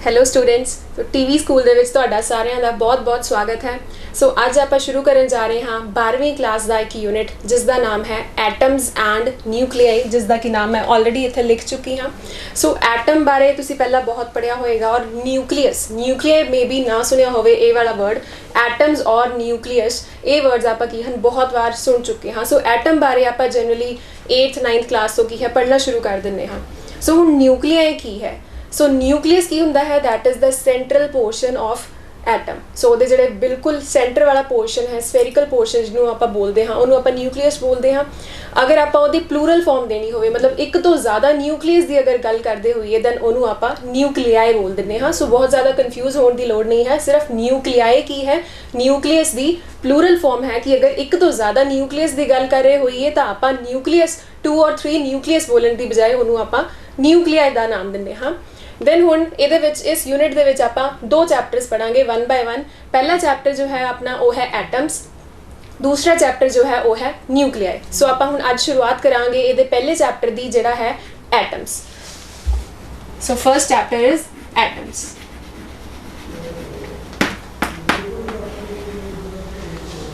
Hello students. तो TV school ਦੇ ਵਿੱਚ ਤੁਹਾਡਾ ਸਾਰਿਆਂ ਦਾ ਬਹੁਤ-ਬਹੁਤ ਸਵਾਗਤ ਹੈ। ਸੋ ਅੱਜ ਆਪਾਂ ਸ਼ੁਰੂ ਕਰਨ ਜਾ ਰਹੇ ਹਾਂ 12ਵੀਂ ਕਲਾਸ ਦਾ ਇੱਕ ਯੂਨਿਟ ਜਿਸ ਦਾ ਨਾਮ ਹੈ ਐਟਮਸ ਐਂਡ ਨਿਊਕਲੀਆਈ, ਜਿਸ ਦਾ ਕਿ ਨਾਮ ਮੈਂ ਆਲਰੇਡੀ ਇੱਥੇ ਲਿਖ ਚੁੱਕੀ ਹਾਂ। ਸੋ ਐਟਮ ਬਾਰੇ ਤੁਸੀਂ ਪਹਿਲਾਂ ਬਹੁਤ ਪੜ੍ਹਿਆ ਹੋਏਗਾ ਔਰ ਨਿਊਕਲੀਆਈ ਮੇਬੀ ਨਾ ਸੁਣਿਆ ਹੋਵੇ ਇਹ ਵਾਲਾ ਵਰਡ। ਐਟਮਸ ਔਰ ਨਿਊਕਲੀਅਸ ਇਹ ਵਰਡਸ ਆਪਾਂ ਕੀ ਹਨ ਬਹੁਤ ਵਾਰ ਸੁਣ ਚੁੱਕੇ ਹਾਂ। ਸੋ ਐਟਮ ਬਾਰੇ ਆਪਾਂ ਜਨਰਲੀ 8th 9th ਕਲਾਸ ਤੋਂ ਕੀ ਹੈ ਪੜ੍ਹਨਾ ਸ਼ੁਰੂ ਕਰ ਦਿੰਦੇ ਹਾਂ। ਸੋ ਹੁਣ ਨਿਊਕਲੀਆਈ ਕੀ ਹੈ? ਸੋ ਨਿਊਕਲੀਅਸ ਕੀ ਹੁੰਦਾ ਹੈ? That is the central portion of atom. So ਉਹਦੇ ਜਿਹੜੇ ਬਿਲਕੁਲ ਸੈਂਟਰ ਵਾਲਾ ਪੋਰਸ਼ਨ ਹੈ, ਸਫੇਰੀਕਲ ਪੋਰਸ਼ਨ ਜਿਹਨੂੰ ਆਪਾਂ ਬੋਲਦੇ ਹਾਂ, ਉਹਨੂੰ ਆਪਾਂ ਨਿਊਕਲੀਅਸ ਬੋਲਦੇ ਹਾਂ। ਅਗਰ ਆਪਾਂ ਉਹਦੀ ਪਲੂਰਲ ਫਾਰਮ ਦੇਣੀ ਹੋਵੇ, ਮਤਲਬ ਇੱਕ ਤੋਂ ਜ਼ਿਆਦਾ ਨਿਊਕਲੀਅਸ ਦੀ ਅਗਰ ਗੱਲ ਕਰਦੇ ਹੋਈਏ ਦੈਨ ਉਹਨੂੰ ਆਪਾਂ ਨਿਊਕਲੀਆਈ ਬੋਲ ਦਿੰਦੇ ਹਾਂ। ਸੋ ਬਹੁਤ ਜ਼ਿਆਦਾ ਕਨਫਿਊਜ਼ ਹੋਣ ਦੀ ਲੋੜ ਨਹੀਂ ਹੈ। ਸਿਰਫ ਨਿਊਕਲੀਆਈ ਕੀ ਹੈ, ਨਿਊਕਲੀਅਸ ਦੀ ਪਲੂਰਲ ਫਾਰਮ ਹੈ ਕਿ ਅਗਰ ਇੱਕ ਤੋਂ ਜ਼ਿਆਦਾ ਨਿਊਕਲੀਅਸ ਦੀ ਗੱਲ ਕਰ ਰਹੇ ਹੋਈਏ ਤਾਂ ਆਪਾਂ ਨਿਊਕਲੀਅਸ 2 ਔਰ 3 ਨਿਊਕਲੀਅਸ ਬੋਲਣ ਦੀ ਬਜਾਏ ਉਹਨੂੰ ਆਪਾਂ ਨਿਊਕਲੀਆਈ ਦਾ ਨਾਮ ਦਿੰਦੇ ਹਾਂ। ਦੈਨ ਹੁਣ ਇਹਦੇ ਵਿੱਚ ਇਸ ਯੂਨਿਟ ਦੇ ਵਿੱਚ ਆਪਾਂ 2 ਚੈਪਟਰਸ ਪੜਾਂਗੇ 1 ਬਾय 1। ਪਹਿਲਾ ਚੈਪਟਰ ਜੋ ਹੈ ਆਪਣਾ ਉਹ ਹੈ ਐਟਮਸ, ਦੂਸਰਾ ਚੈਪਟਰ ਜੋ ਹੈ ਉਹ ਹੈ ਨਿਊਕਲੀਆਈ। ਸੋ ਆਪਾਂ ਹੁਣ ਅੱਜ ਸ਼ੁਰੂਆਤ ਕਰਾਂਗੇ ਇਹਦੇ ਪਹਿਲੇ ਚੈਪਟਰ ਦੀ ਜਿਹੜਾ ਹੈ atoms. So first chapter is atoms.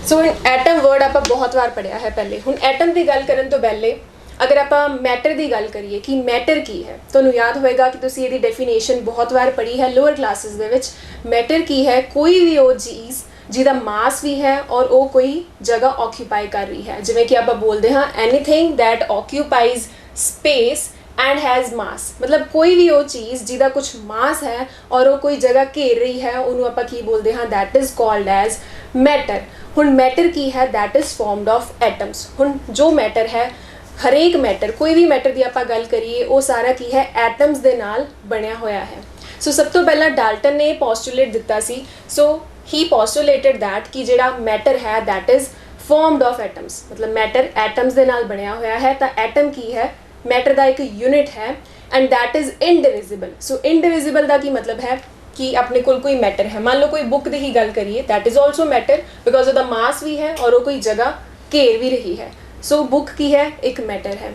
So ਹੁਣ ਐਟਮ ਵਰਡ ਆਪਾਂ ਬਹੁਤ ਵਾਰ ਪੜਿਆ ਹੈ ਪਹਿਲੇ। ਹੁਣ ਐਟਮ ਦੀ ਗੱਲ ਕਰਨ ਤੋਂ ਪਹਿਲੇ ਅਗਰ ਆਪਾਂ ਮੈਟਰ ਦੀ ਗੱਲ ਕਰੀਏ ਕਿ ਮੈਟਰ ਕੀ ਹੈ, ਤੁਹਾਨੂੰ ਯਾਦ ਹੋਏਗਾ ਕਿ ਤੁਸੀਂ ਇਹਦੀ ਡੈਫੀਨੇਸ਼ਨ ਬਹੁਤ ਵਾਰ ਪੜ੍ਹੀ ਹੈ ਲੋਅਰ ਕਲਾਸਿਸ ਦੇ ਵਿੱਚ। ਮੈਟਰ ਕੀ ਹੈ? ਕੋਈ ਵੀ ਉਹ ਚੀਜ਼ ਜਿਹਦਾ ਮਾਸ ਵੀ ਹੈ ਔਰ ਉਹ ਕੋਈ ਜਗ੍ਹਾ ਆਕਿਊਪਾਈ ਕਰ ਰਹੀ ਹੈ। ਜਿਵੇਂ ਕਿ ਆਪਾਂ ਬੋਲਦੇ ਹਾਂ anything that occupies space and has mass. ਮਤਲਬ ਕੋਈ ਵੀ ਉਹ ਚੀਜ਼ ਜਿਹਦਾ ਕੁਝ ਮਾਸ ਹੈ ਔਰ ਉਹ ਕੋਈ ਜਗ੍ਹਾ ਘੇਰ ਰਹੀ ਹੈ, ਉਹਨੂੰ ਆਪਾਂ ਕੀ ਬੋਲਦੇ ਹਾਂ? That is called as matter. ਹੁਣ ਮੈਟਰ ਕੀ ਹੈ? That is formed of atoms. ਹੁਣ ਜੋ ਮੈਟਰ ਹੈ, ਹਰੇਕ ਮੈਟਰ, ਕੋਈ ਵੀ ਮੈਟਰ ਦੀ ਆਪਾਂ ਗੱਲ ਕਰੀਏ ਉਹ ਸਾਰਾ ਕੀ ਹੈ? ਐਟਮਸ ਦੇ ਨਾਲ ਬਣਿਆ ਹੋਇਆ ਹੈ। ਸੋ ਸਭ ਤੋਂ ਪਹਿਲਾਂ ਡਾਲਟਨ ਨੇ ਪੋਸਟੂਲੇਟ ਦਿੱਤਾ ਸੀ। ਸੋ ਹੀ ਪੋਸਟੂਲੇਟਡ ਦੈਟ ਕਿ ਜਿਹੜਾ ਮੈਟਰ ਹੈ that is formed of atoms. ਮਤਲਬ ਮੈਟਰ ਐਟਮਸ ਦੇ ਨਾਲ ਬਣਿਆ ਹੋਇਆ ਹੈ। ਤਾਂ ਐਟਮ ਕੀ ਹੈ? ਮੈਟਰ ਦਾ ਇੱਕ ਯੂਨਿਟ ਹੈ ਐਂਡ ਦੈਟ ਇਜ਼ ਇਨਡਿਵਿਜ਼ੀਬਲ। ਸੋ ਇਨਡਿਵਿਜ਼ੀਬਲ ਦਾ ਕੀ ਮਤਲਬ ਹੈ ਕਿ ਆਪਣੇ ਕੋਲ ਕੋਈ ਮੈਟਰ ਹੈ, ਮੰਨ ਲਓ ਕੋਈ ਬੁੱਕ ਦੀ ਹੀ ਗੱਲ ਕਰੀਏ, that is also matter because ਉਹਦਾ ਮਾਸ ਵੀ ਹੈ ਔਰ ਉਹ ਕੋਈ ਜਗ੍ਹਾ ਘੇਰ ਵੀ ਰਹੀ ਹੈ। ਸੋ ਬੁੱਕ ਕੀ ਹੈ? ਇੱਕ ਮੈਟਰ ਹੈ।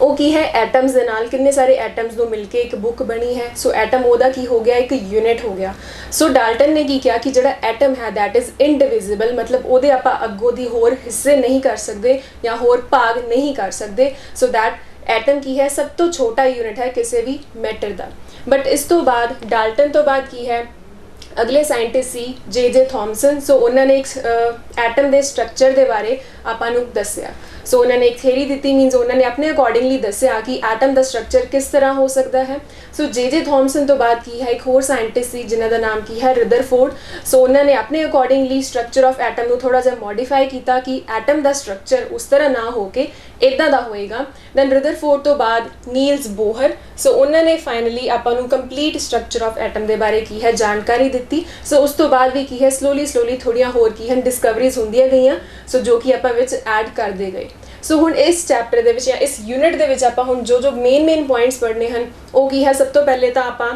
ਉਹ ਕੀ ਹੈ? ਐਟਮਸ ਦੇ ਨਾਲ, ਕਿੰਨੇ ਸਾਰੇ ਐਟਮਸ ਨੂੰ ਮਿਲ ਕੇ ਇੱਕ ਬੁੱਕ ਬਣੀ ਹੈ। ਸੋ ਐਟਮ ਉਹਦਾ ਕੀ ਹੋ ਗਿਆ? ਇੱਕ ਯੂਨਿਟ ਹੋ ਗਿਆ। ਸੋ ਡਾਲਟਨ ਨੇ ਕੀ ਕਿਹਾ ਕਿ ਜਿਹੜਾ ਐਟਮ ਹੈ ਦੈਟ ਇਜ਼ ਇਨਡਿਵਿਜ਼ੀਬਲ, ਮਤਲਬ ਉਹਦੇ ਆਪਾਂ ਅੱਗੋਂ ਦੀ ਹੋਰ ਹਿੱਸੇ ਨਹੀਂ ਕਰ ਸਕਦੇ ਜਾਂ ਹੋਰ ਭਾਗ ਨਹੀਂ ਕਰ ਸਕਦੇ। ਸੋ ਦੈਟ ਐਟਮ ਕੀ ਹੈ? ਸਭ ਤੋਂ ਛੋਟਾ ਯੂਨਿਟ ਹੈ ਕਿਸੇ ਵੀ ਮੈਟਰ ਦਾ। ਬਟ ਇਸ ਤੋਂ ਬਾਅਦ ਡਾਲਟਨ ਤੋਂ ਬਾਅਦ ਕੀ ਹੈ? ਅਗਲੇ ਸਾਇੰਟਿਸਟ ਸੀ ਜੇ ਥੋਮਸਨ। ਸੋ ਉਹਨਾਂ ਨੇ ਇੱਕ ਐਟਮ ਦੇ ਸਟਰਕਚਰ ਦੇ ਬਾਰੇ ਆਪਾਂ ਨੂੰ ਦੱਸਿਆ। ਸੋ ਉਹਨਾਂ ਨੇ ਇੱਕ ਥਿਊਰੀ ਦਿੱਤੀ, ਮੀਨਸ ਉਹਨਾਂ ਨੇ ਆਪਣੇ ਅਕੋਰਡਿੰਗਲੀ ਦੱਸਿਆ ਕਿ ਐਟਮ ਦਾ ਸਟਰਕਚਰ ਕਿਸ ਤਰ੍ਹਾਂ ਹੋ ਸਕਦਾ ਹੈ। ਸੋ ਜੇ ਥੋਮਸਨ ਤੋਂ ਬਾਅਦ ਕੀ ਹੈ? ਇੱਕ ਹੋਰ ਸਾਇੰਟਿਸਟ ਸੀ ਜਿਨ੍ਹਾਂ ਦਾ ਨਾਮ ਕੀ ਹੈ? ਰਦਰਫੋਰਡ। ਸੋ ਉਹਨਾਂ ਨੇ ਆਪਣੇ ਅਕੋਰਡਿੰਗਲੀ ਸਟਰਕਚਰ ਆਫ ਐਟਮ ਨੂੰ ਥੋੜ੍ਹਾ ਜਿਹਾ ਮੋਡੀਫਾਈ ਕੀਤਾ ਕਿ ਐਟਮ ਦਾ ਸਟਰਕਚਰ ਉਸ ਤਰ੍ਹਾਂ ਨਾ ਹੋ ਕੇ ਇੱਦਾਂ ਦਾ ਹੋਏਗਾ। ਦੈਨ ਰਦਰਫੋਰਡ ਤੋਂ ਬਾਅਦ ਨੀਲਸ ਬੋਹਰ। ਸੋ ਉਹਨਾਂ ਨੇ ਫਾਈਨਲੀ ਆਪਾਂ ਨੂੰ ਕੰਪਲੀਟ ਸਟਰਕਚਰ ਆਫ ਐਟਮ ਦੇ ਬਾਰੇ ਕੀ ਹੈ? ਜਾਣਕਾਰੀ ਦਿੱਤੀ। ਸੋ ਉਸ ਤੋਂ ਬਾਅਦ ਵੀ ਕੀ ਹੈ? ਸਲੋਲੀ ਥੋੜ੍ਹੀਆਂ ਹੋਰ ਕੀ ਹਨ? ਡਿਸਕਵਰੀਜ਼ ਹੁੰਦੀਆਂ ਗਈਆਂ। ਸੋ ਜੋ ਕਿ ਆਪਾਂ ਵਿੱਚ ਐਡ ਕਰਦੇ ਗਏ। ਸੋ ਹੁਣ ਇਸ ਚੈਪਟਰ ਦੇ ਵਿੱਚ ਜਾਂ ਇਸ ਯੂਨਿਟ ਦੇ ਵਿੱਚ ਆਪਾਂ ਹੁਣ ਜੋ ਮੇਨ ਪੁਆਇੰਟਸ ਪੜ੍ਹਨੇ ਹਨ ਉਹ ਕੀ ਹੈ? ਸਭ ਤੋਂ ਪਹਿਲੇ ਤਾਂ ਆਪਾਂ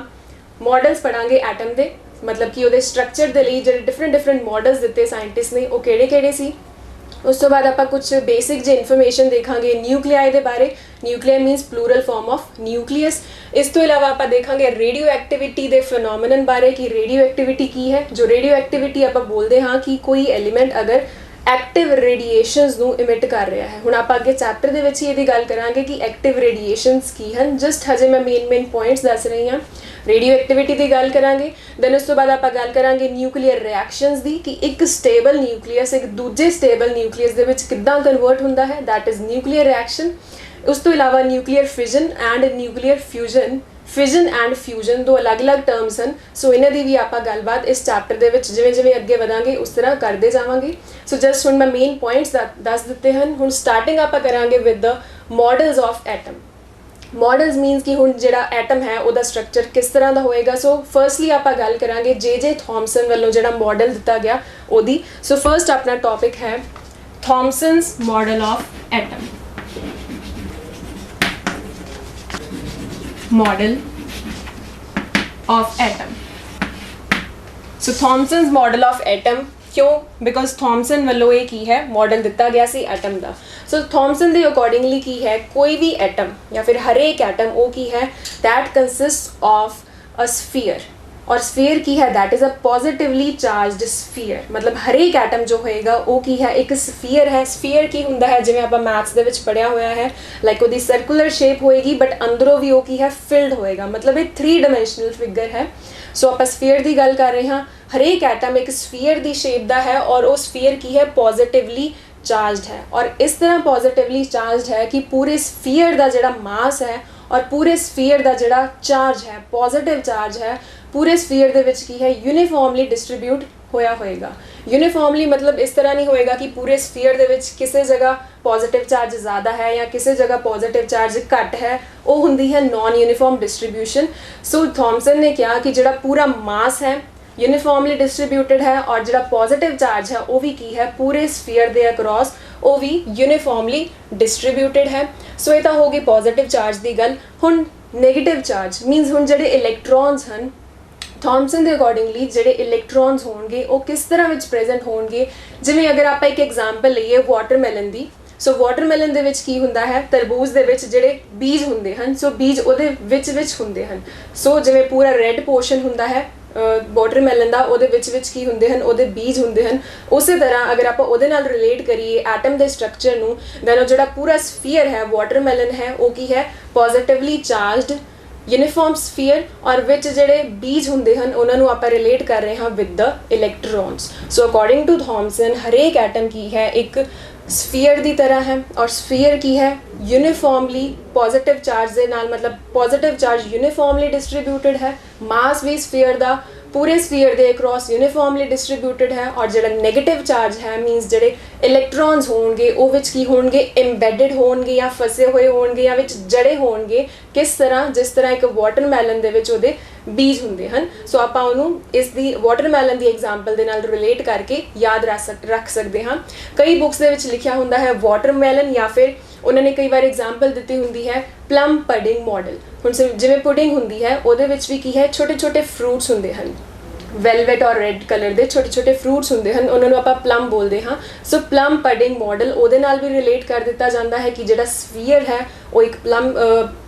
ਮਾਡਲਸ ਪੜ੍ਹਾਂਗੇ ਐਟਮ ਦੇ, ਮਤਲਬ ਕਿ ਉਹਦੇ ਸਟਰਕਚਰ ਦੇ ਲਈ ਜਿਹੜੇ ਡਿਫਰੈਂਟ ਮਾਡਲਸ ਦਿੱਤੇ ਸਾਇੰਟਿਸਟ ਨੇ ਉਹ ਕਿਹੜੇ ਸੀ। ਉਸ ਤੋਂ ਬਾਅਦ ਆਪਾਂ ਕੁਝ ਬੇਸਿਕ ਜਿਹੀ ਇਨਫੋਰਮੇਸ਼ਨ ਦੇਖਾਂਗੇ ਨਿਊਕਲੀਆਈ ਦੇ ਬਾਰੇ। Nuclei means plural form of nucleus. ਇਸ ਤੋਂ ਇਲਾਵਾ ਆਪਾਂ ਦੇਖਾਂਗੇ ਰੇਡੀਓ ਐਕਟੀਵਿਟੀ ਦੇ ਫਿਨੋਮੀਨਨ ਬਾਰੇ ਕਿ ਰੇਡੀਓ ਐਕਟੀਵਿਟੀ ਕੀ ਹੈ। ਜੋ ਰੇਡੀਓ ਐਕਟੀਵਿਟੀ ਆਪਾਂ ਬੋਲਦੇ ਹਾਂ ਕਿ ਕੋਈ ਐਲੀਮੈਂਟ ਅਗਰ ਐਕਟਿਵ ਰੇਡੀਏਸ਼ਨਸ ਨੂੰ ਇਮਿਟ ਕਰ ਰਿਹਾ ਹੈ। ਹੁਣ ਆਪਾਂ ਅੱਗੇ ਚੈਪਟਰ ਦੇ ਵਿੱਚ ਹੀ ਇਹਦੀ ਗੱਲ ਕਰਾਂਗੇ ਕਿ ਐਕਟਿਵ ਰੇਡੀਏਸ਼ਨਸ ਕੀ ਹਨ। ਜਸਟ ਹਜੇ ਮੈਂ ਮੇਨ ਪੁਆਇੰਟਸ ਦੱਸ ਰਹੀ ਹਾਂ। ਰੇਡੀਓ ਐਕਟੀਵਿਟੀ ਦੀ ਗੱਲ ਕਰਾਂਗੇ। ਦੈਨ ਉਸ ਤੋਂ ਬਾਅਦ ਆਪਾਂ ਗੱਲ ਕਰਾਂਗੇ ਨਿਊਕਲੀਅਰ ਰਿਐਕਸ਼ਨਸ ਦੀ ਕਿ ਇੱਕ ਸਟੇਬਲ ਨਿਊਕਲੀਅਸ ਇੱਕ ਦੂਜੇ ਸਟੇਬਲ ਨਿਊਕਲੀਅਸ ਦੇ ਵਿੱਚ ਕਿੱਦਾਂ ਕਨਵਰਟ ਹੁੰਦਾ ਹੈ, ਦੈਟ ਇਜ਼ ਨਿਊਕਲੀਅਰ ਰਿਐਕਸ਼ਨ। ਉਸ ਤੋਂ ਇਲਾਵਾ nuclear fission and nuclear fusion. Fission and fusion ਦੋ ਅਲੱਗ-ਅਲੱਗ ਟਰਮਸ ਹਨ। ਸੋ ਇਹਨਾਂ ਦੀ ਵੀ ਆਪਾਂ ਗੱਲਬਾਤ ਇਸ ਚੈਪਟਰ ਦੇ ਵਿੱਚ ਜਿਵੇਂ ਅੱਗੇ ਵਧਾਂਗੇ ਉਸ ਤਰ੍ਹਾਂ ਕਰਦੇ ਜਾਵਾਂਗੇ। ਸੋ ਜਸਟ ਹੁਣ ਮੈਂ ਮੇਨ ਪੁਆਇੰਟਸ ਦੱਸ ਦਿੱਤੇ ਹਨ। ਹੁਣ ਸਟਾਰਟਿੰਗ ਆਪਾਂ ਕਰਾਂਗੇ with the models of atom. Models means ਕਿ ਹੁਣ ਜਿਹੜਾ ਐਟਮ ਹੈ ਉਹਦਾ ਸਟਰਕਚਰ ਕਿਸ ਤਰ੍ਹਾਂ ਦਾ ਹੋਏਗਾ। ਸੋ ਫਰਸਟਲੀ ਆਪਾਂ ਗੱਲ ਕਰਾਂਗੇ ਜੇ ਥੋਮਸਨ ਵੱਲੋਂ ਜਿਹੜਾ ਮਾਡਲ ਦਿੱਤਾ ਗਿਆ ਉਹਦੀ। ਸੋ ਫਰਸਟ ਆਪਣਾ ਟੌਪਿਕ ਹੈ Thomson's model of atom. model of atom. So Thomson's model of atom क्यों? बिकॉज थॉमसन ਵੱਲੋਂ ਇਹ ਕੀ ਹੈ? ਮਾਡਲ ਦਿੱਤਾ ਗਿਆ ਸੀ ਐਟਮ ਦਾ। ਸੋ ਥੋਮਸਨ ਦੇ ਅਕੋਰਡਿੰਗਲੀ ਕੀ ਹੈ? ਕੋਈ ਵੀ ਐਟਮ ਜਾਂ ਫਿਰ ਹਰੇਕ ਐਟਮ ਉਹ ਕੀ ਹੈ? That consist of a sphere. और स्फीयर की है that is a positively charged sphere. मतलब हरेक एटम जो होएगा वो की है एक स्फीयर है। स्फीयर की ਹੁੰਦਾ है जिवें ਆਪਾਂ मैथ्स ਦੇ ਵਿੱਚ ਪੜਿਆ ਹੋਇਆ ਹੈ ਲਾਈਕ ਉਹਦੀ ਸਰਕੂਲਰ ਸ਼ੇਪ ਹੋਏਗੀ ਬਟ ਅੰਦਰੋਂ ਵੀ ਉਹ ਕੀ ਹੈ ਫਿਲਡ ਹੋਏਗਾ। ਮਤਲਬ ਇਹ 3 ਡਾਇਮੈਂਸ਼ਨਲ ਫਿਗਰ ਹੈ। ਸੋ ਆਪਾਂ ਸਫੀਅਰ ਦੀ ਗੱਲ ਕਰ ਰਹੇ ਹਾਂ। ਹਰੇਕ ਐਟਮ ਇੱਕ ਸਫੀਅਰ ਦੀ ਸ਼ੇਪ ਦਾ ਹੈ ਔਰ ਉਹ ਸਫੀਅਰ ਕੀ ਹੈ ਪੋਜ਼ਿਟਿਵਲੀ ਚਾਰਜਡ है और इस तरह पॉजिटिवली चार्जड है कि पूरे स्फीयर का जिहड़ा मास है और पूरे स्फीयर का जिहड़ा चार्ज है पॉजिटिव चार्ज है पूरे स्फीयर दे विच की है यूनीफॉर्मली डिस्ट्रीब्यूट होया होएगा। यूनीफॉर्मली मतलब इस तरह नहीं होएगा कि पूरे स्फीयर दे विच किसी जगह पॉजिटिव चार्ज ज़्यादा है या किसी जगह पॉजिटिव चार्ज घट है, वो हुंदी है नॉन यूनीफॉर्म डिस्ट्रीब्यूशन। सो थॉमसन ने कहा कि जिहड़ा पूरा मास है यूनीफॉर्मली डिस्ट्रीब्यूटेड है और जिहड़ा पॉजिटिव चार्ज है वो भी की है पूरे स्फीयर दे अक्रॉस वो भी यूनीफॉर्मली डिस्ट्रीब्यूटेड है। सो ये तो होगी पॉजिटिव चार्ज की गल। हुण नैगेटिव चार्ज मीनस हुण जिहड़े इलैक्ट्रॉन्स हैं थॉमसन के अकॉर्डिंगली जिहड़े इलैक्ट्रॉन्स होणगे वो किस तरह विच प्रेजेंट होणगे। जिवें अगर आप एक एग्जाम्पल लईए वाटरमैलन की। सो वाटरमैलन दे विच की हुंदा है तरबूज दे विच जिहड़े बीज हुंदे हन सो बीज उहदे विच हुंदे हन। सो जिवें पूरा रैड पोर्शन हुंदा है वाटरमैलन का ਉਹਦੇ ਵਿੱਚ ਕੀ ਹੁੰਦੇ ਹਨ ਉਹਦੇ ਬੀਜ ਹੁੰਦੇ ਹਨ। ਉਸੇ ਤਰ੍ਹਾਂ ਅਗਰ ਆਪਾਂ ਉਹਦੇ ਨਾਲ ਰਿਲੇਟ ਕਰੀਏ ਐਟਮ ਦੇ ਸਟਰਕਚਰ ਨੂੰ ਦੈਨ ਉਹ ਜਿਹੜਾ ਪੂਰਾ ਸਫੀਅਰ ਹੈ ਵਾਟਰਮੈਲਨ ਹੈ ਉਹ ਕੀ ਹੈ ਪੋਜ਼ਿਟਿਵਲੀ ਚਾਰਜਡ यूनीफॉर्म स्फीयर और विच जिहड़े बीज हुंदे हन उन्हां नूं आपां रिलेट कर रहे हाँ with the electrons. So according to Thomson हरेक एटम की है एक स्फीयर की तरह है और स्फीयर की है यूनीफॉर्मली पॉजिटिव चार्ज के नाल मतलब पॉजिटिव चार्ज यूनीफॉर्मली डिस्ट्रीब्यूटेड है। मास भी स्फीयर का पूरे स्फीयर के अक्रॉस यूनीफॉर्मली डिस्ट्रीब्यूटेड है और जिहड़ा नैगेटिव चार्ज है मीनस जिहड़े इलैक्ट्रॉन्स होणगे वो विच की होणगे इंबैडिड होणगे या फसे हुए होणगे या विच जड़े होणगे किस तरह जिस तरह एक वाटरमैलन दे विच उहदे बीज हुंदे हन। सो आपां उहनूं इस दी वाटरमैलन की एग्जाम्पल दे नाल रिलेट करके याद रख सकते हाँ। कई बुक्स दे विच लिखिया हुंदा है वाटरमैलन या फिर उन्होंने कई बार एग्जाम्पल दी होंगी है प्लम पडिंग मॉडल। हुण जिवें पुडिंग होंगी है उहदे विच भी की है छोटे छोटे फ्रूट्स होंदे हन वेलवेट और रेड कलर के छोटे छोटे फ्रूट्स होंदे हन उन्होंने आपां प्लम बोलते हाँ। सो प्लम पडिंग मॉडल उहदे नाल भी रिलेट कर दिता जाता है कि जिहड़ा स्फीयर है वो एक प्लम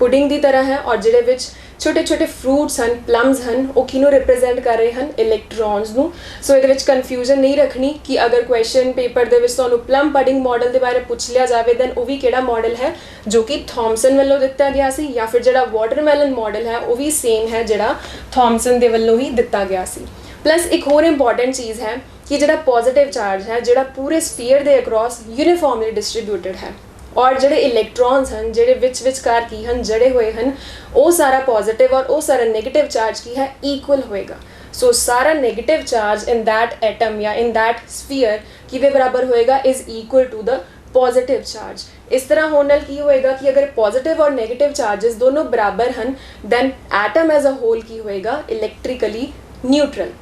पुडिंग की तरह है और जिहदे विच छोटे छोटे फ्रूट्स हैं प्लम्स हैं वो किनू रिप्रेजेंट कर रहे हैं इलैक्ट्रॉन्स नू। सो ये कन्फ्यूजन नहीं रखनी कि अगर क्वेश्चन पेपर दे विच तुहानू प्लम पडिंग मॉडल के बारे पूछ लिया जाए दैन वो भी किहड़ा मॉडल है जो कि थॉमसन वालों दिता गया सी या फिर जिहड़ा वाटरमैलन मॉडल है वो भी सेम है जिहड़ा थॉमसन दे वालों ही दिता गया सी। प्लस एक होर इंपॉर्टेंट चीज़ है कि जिहड़ा पॉजिटिव चार्ज है जिहड़ा पूरे स्फीयर के अक्रॉस यूनीफॉर्मली डिस्ट्रीब्यूटेड है और जिहड़े इलैक्ट्रॉन्स हैं जिहड़े विचकार की हैं जड़े हुए हैं वो सारा पॉजिटिव और वो सारा नैगेटिव चार्ज की है इक्वल होएगा। सो सारा negative charge in that atom या इन दैट स्फीयर किदे बराबर होएगा is equal to the positive charge. इस तरह होने नाल की होएगा कि अगर पॉजिटिव और नैगेटिव चार्जेस दोनों बराबर हैं then atom as a whole की होएगा इलैक्ट्रिकली न्यूट्रल।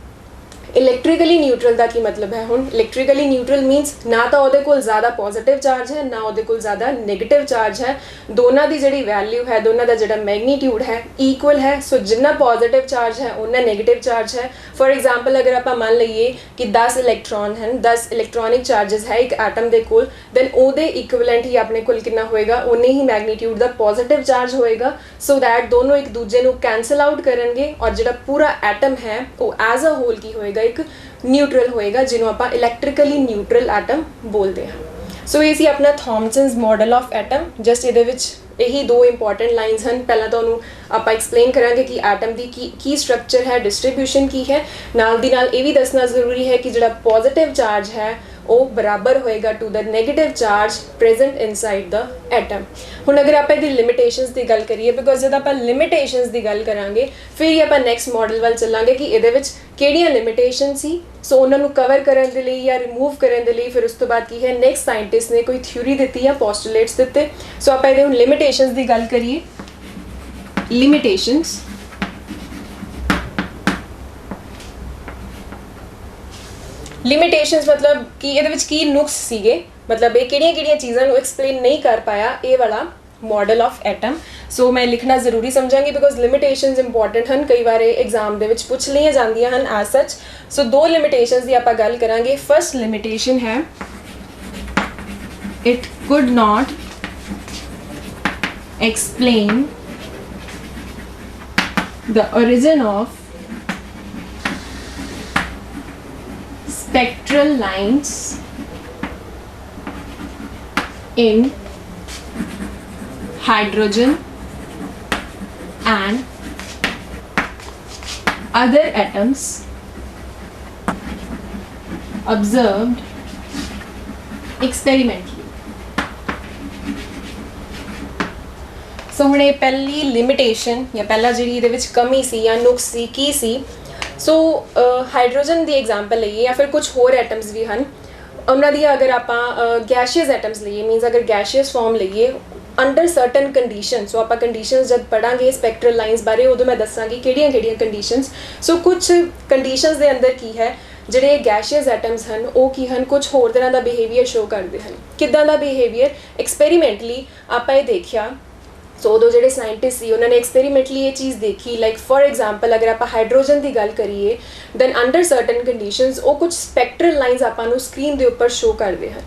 इलैक्ट्रिकली न्यूट्रल का की मतलब है हुण इलैक्ट्रिकली न्यूट्रल मीनस ना तो उहदे कोल ज़्यादा पॉजिटिव चार्ज है ना उहदे कोल ज़्यादा नैगेटिव चार्ज है। दोनों की जिहड़ी वैल्यू है दोनों का जिहड़ा मैगनीट्यूड है इक्वल है। सो जिन्ना पॉजिटिव चार्ज है उन्ना नैगेटिव चार्ज है। फॉर एग्जाम्पल अगर आप मान लीए कि 10 इलैक्ट्रॉन हैं 10 इलैक्ट्रॉनिक चार्जेस है एक एटम के कोल दैन उहदे इक्विवेलेंट ही अपने कोल कितना होएगा उन्ने ही मैगनीट्यूड का पॉजिटिव चार्ज होएगा। सो दैट दोनों एक दूजे नूं कैंसल आउट करेंगे और जिहड़ा पूरा एटम है वो एज अ होल की होएगा एक न्यूट्रल होएगा जिन्हों आप इलैक्ट्रिकली न्यूट्रल एटम बोलते हैं। सो ये सी अपना Thomson's model of atom. Just ये यही 2 इंपॉर्टेंट लाइन्स हैं। पहला तो आप एक्सप्लेन करांगे कि एटम की स्ट्रक्चर है डिस्ट्रीब्यूशन की है नाल दी नाल ये भी दसना जरूरी है कि जिहड़ा पॉजिटिव चार्ज है वो बराबर होएगा to the negative charge present inside the atom. हुण अगर आप इहदी लिमिटेशनस की गल करिए बिकॉज जब आप लिमिटेशनस की गल करांगे फिर ही आप नैक्सट मॉडल वाल चलांगे कि इहदे विच किहड़ियां लिमिटेशन सी। सो उन्होंने कवर करने के लिए या रिमूव करने के लिए फिर उस तो बाद की है नैक्सट साइंटिस्ट ने कोई थ्योरी दी या पोस्टुलेट्स दिते। सो आप इहदे हुण लिमिटेशनस की गल करिए। लिमिटेशनस लिमिटेशनस मतलब कि ये की नुक्स सीगे मतलब ये किहड़ियां चीज़ों को एक्सप्लेन नहीं कर पाया ये वाला मॉडल ऑफ एटम। सो मैं लिखना जरूरी समझांगी बिकॉज लिमिटेशनस इंपॉर्टेंट हैं कई बार एग्जाम दे विच पुछ लिया जांदियां हैं एज सच। सो 2 लिमिटेशनस की आप गल करांगे। फर्स्ट लिमिटेशन है it could not explain the origin of spectral lines in hydrogen and other atoms observed experimentally. सो हुणे पहली लिमिटेशन या पहला जी ये कमी सी या नुक्स सी की सी सो हाइड्रोजन की एग्जाम्पल लीए या फिर कुछ होर एटम्स भी हैं उन्होंने अगर आप गैशियस एटम्स लीए मीनस अगर गैशियस फॉर्म लीए अंडर सर्टन कंडीशन सो आप कंडीशनस जब पढ़ांगे स्पैक्ट्रल लाइनस बारे उदों मैं दसांगी किहड़ियां कंडीशनस सो कुछ कंडीशनस के अंदर की है ਜਿਹੜੇ ਗੈਸ਼ੀਅਸ ਐਟਮਸ ਹਨ ਉਹ ਕੀ ਹਨ ਕੁਝ ਹੋਰ ਤਰ੍ਹਾਂ ਦਾ ਬਿਹੇਵੀਅਰ ਸ਼ੋ ਕਰਦੇ ਹਨ ਕਿੱਦਾਂ ਦਾ ਬਿਹੇਵੀਅਰ ਐਕਸਪੈਰੀਮੈਂਟਲੀ ਆਪਾਂ ਇਹ ਦੇਖਿਆ सो उदों जो साइंटिस्ट सी उन्होंने एक्सपेरीमेंटली ये चीज़ देखी लाइक फॉर एग्जाम्पल अगर आप हाइड्रोजन की गल करिए दैन अंडर सर्टन कंडीशनस वो कुछ स्पैक्ट्रल लाइनस आपां स्क्रीन के उपर शो करते हैं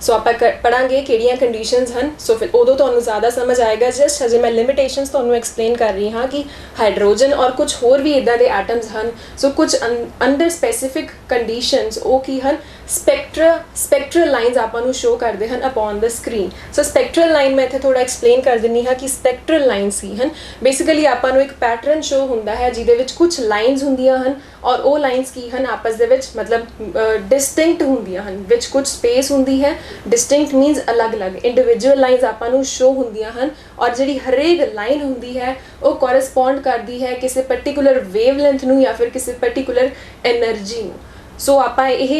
सो आप पढ़ांगे किहड़ियां कंडीशनस हैं सो फिर उदों तुहानूं ज़्यादा समझ आएगा जस्ट हजे मैं लिमिटेशनस तुहानूं एक्सप्लेन कर रही हाँ कि हाइड्रोजन और कुछ होर भी इदां दे एटम्स हैं सो कुछ अंडर स्पैसीफिक कंडीशनस वो की हैं स्पैक्ट्रल लाइनस आपां शो करते हैं upon the screen so spectral line मैं इत्थे थोड़ा एक्सप्लेन कर दिंदी हाँ कि स्पैक्ट्रल लाइनस ही हैं बेसिकली आपां एक पैटर्न शो हुंदा है जिहदे विच कुछ लाइनस हुंदियां हैं और वो लाइनस की हैं आपस दे विच मतलब डिस्टिंक्ट हुंदियां हैं विच कुछ स्पेस हुंदी है डिस्टिंक्ट मीनस अलग अलग इंडिविजुअल लाइनस आपां शो हुंदियां हैं और जिहड़ी हरेक लाइन हुंदी है वो कोरस्पॉन्ड करती है किसी पर्टिकुलर वेवलेंथ नूं या फिर किसी पर्टिकुलर एनर्जी नूं सो आपां इह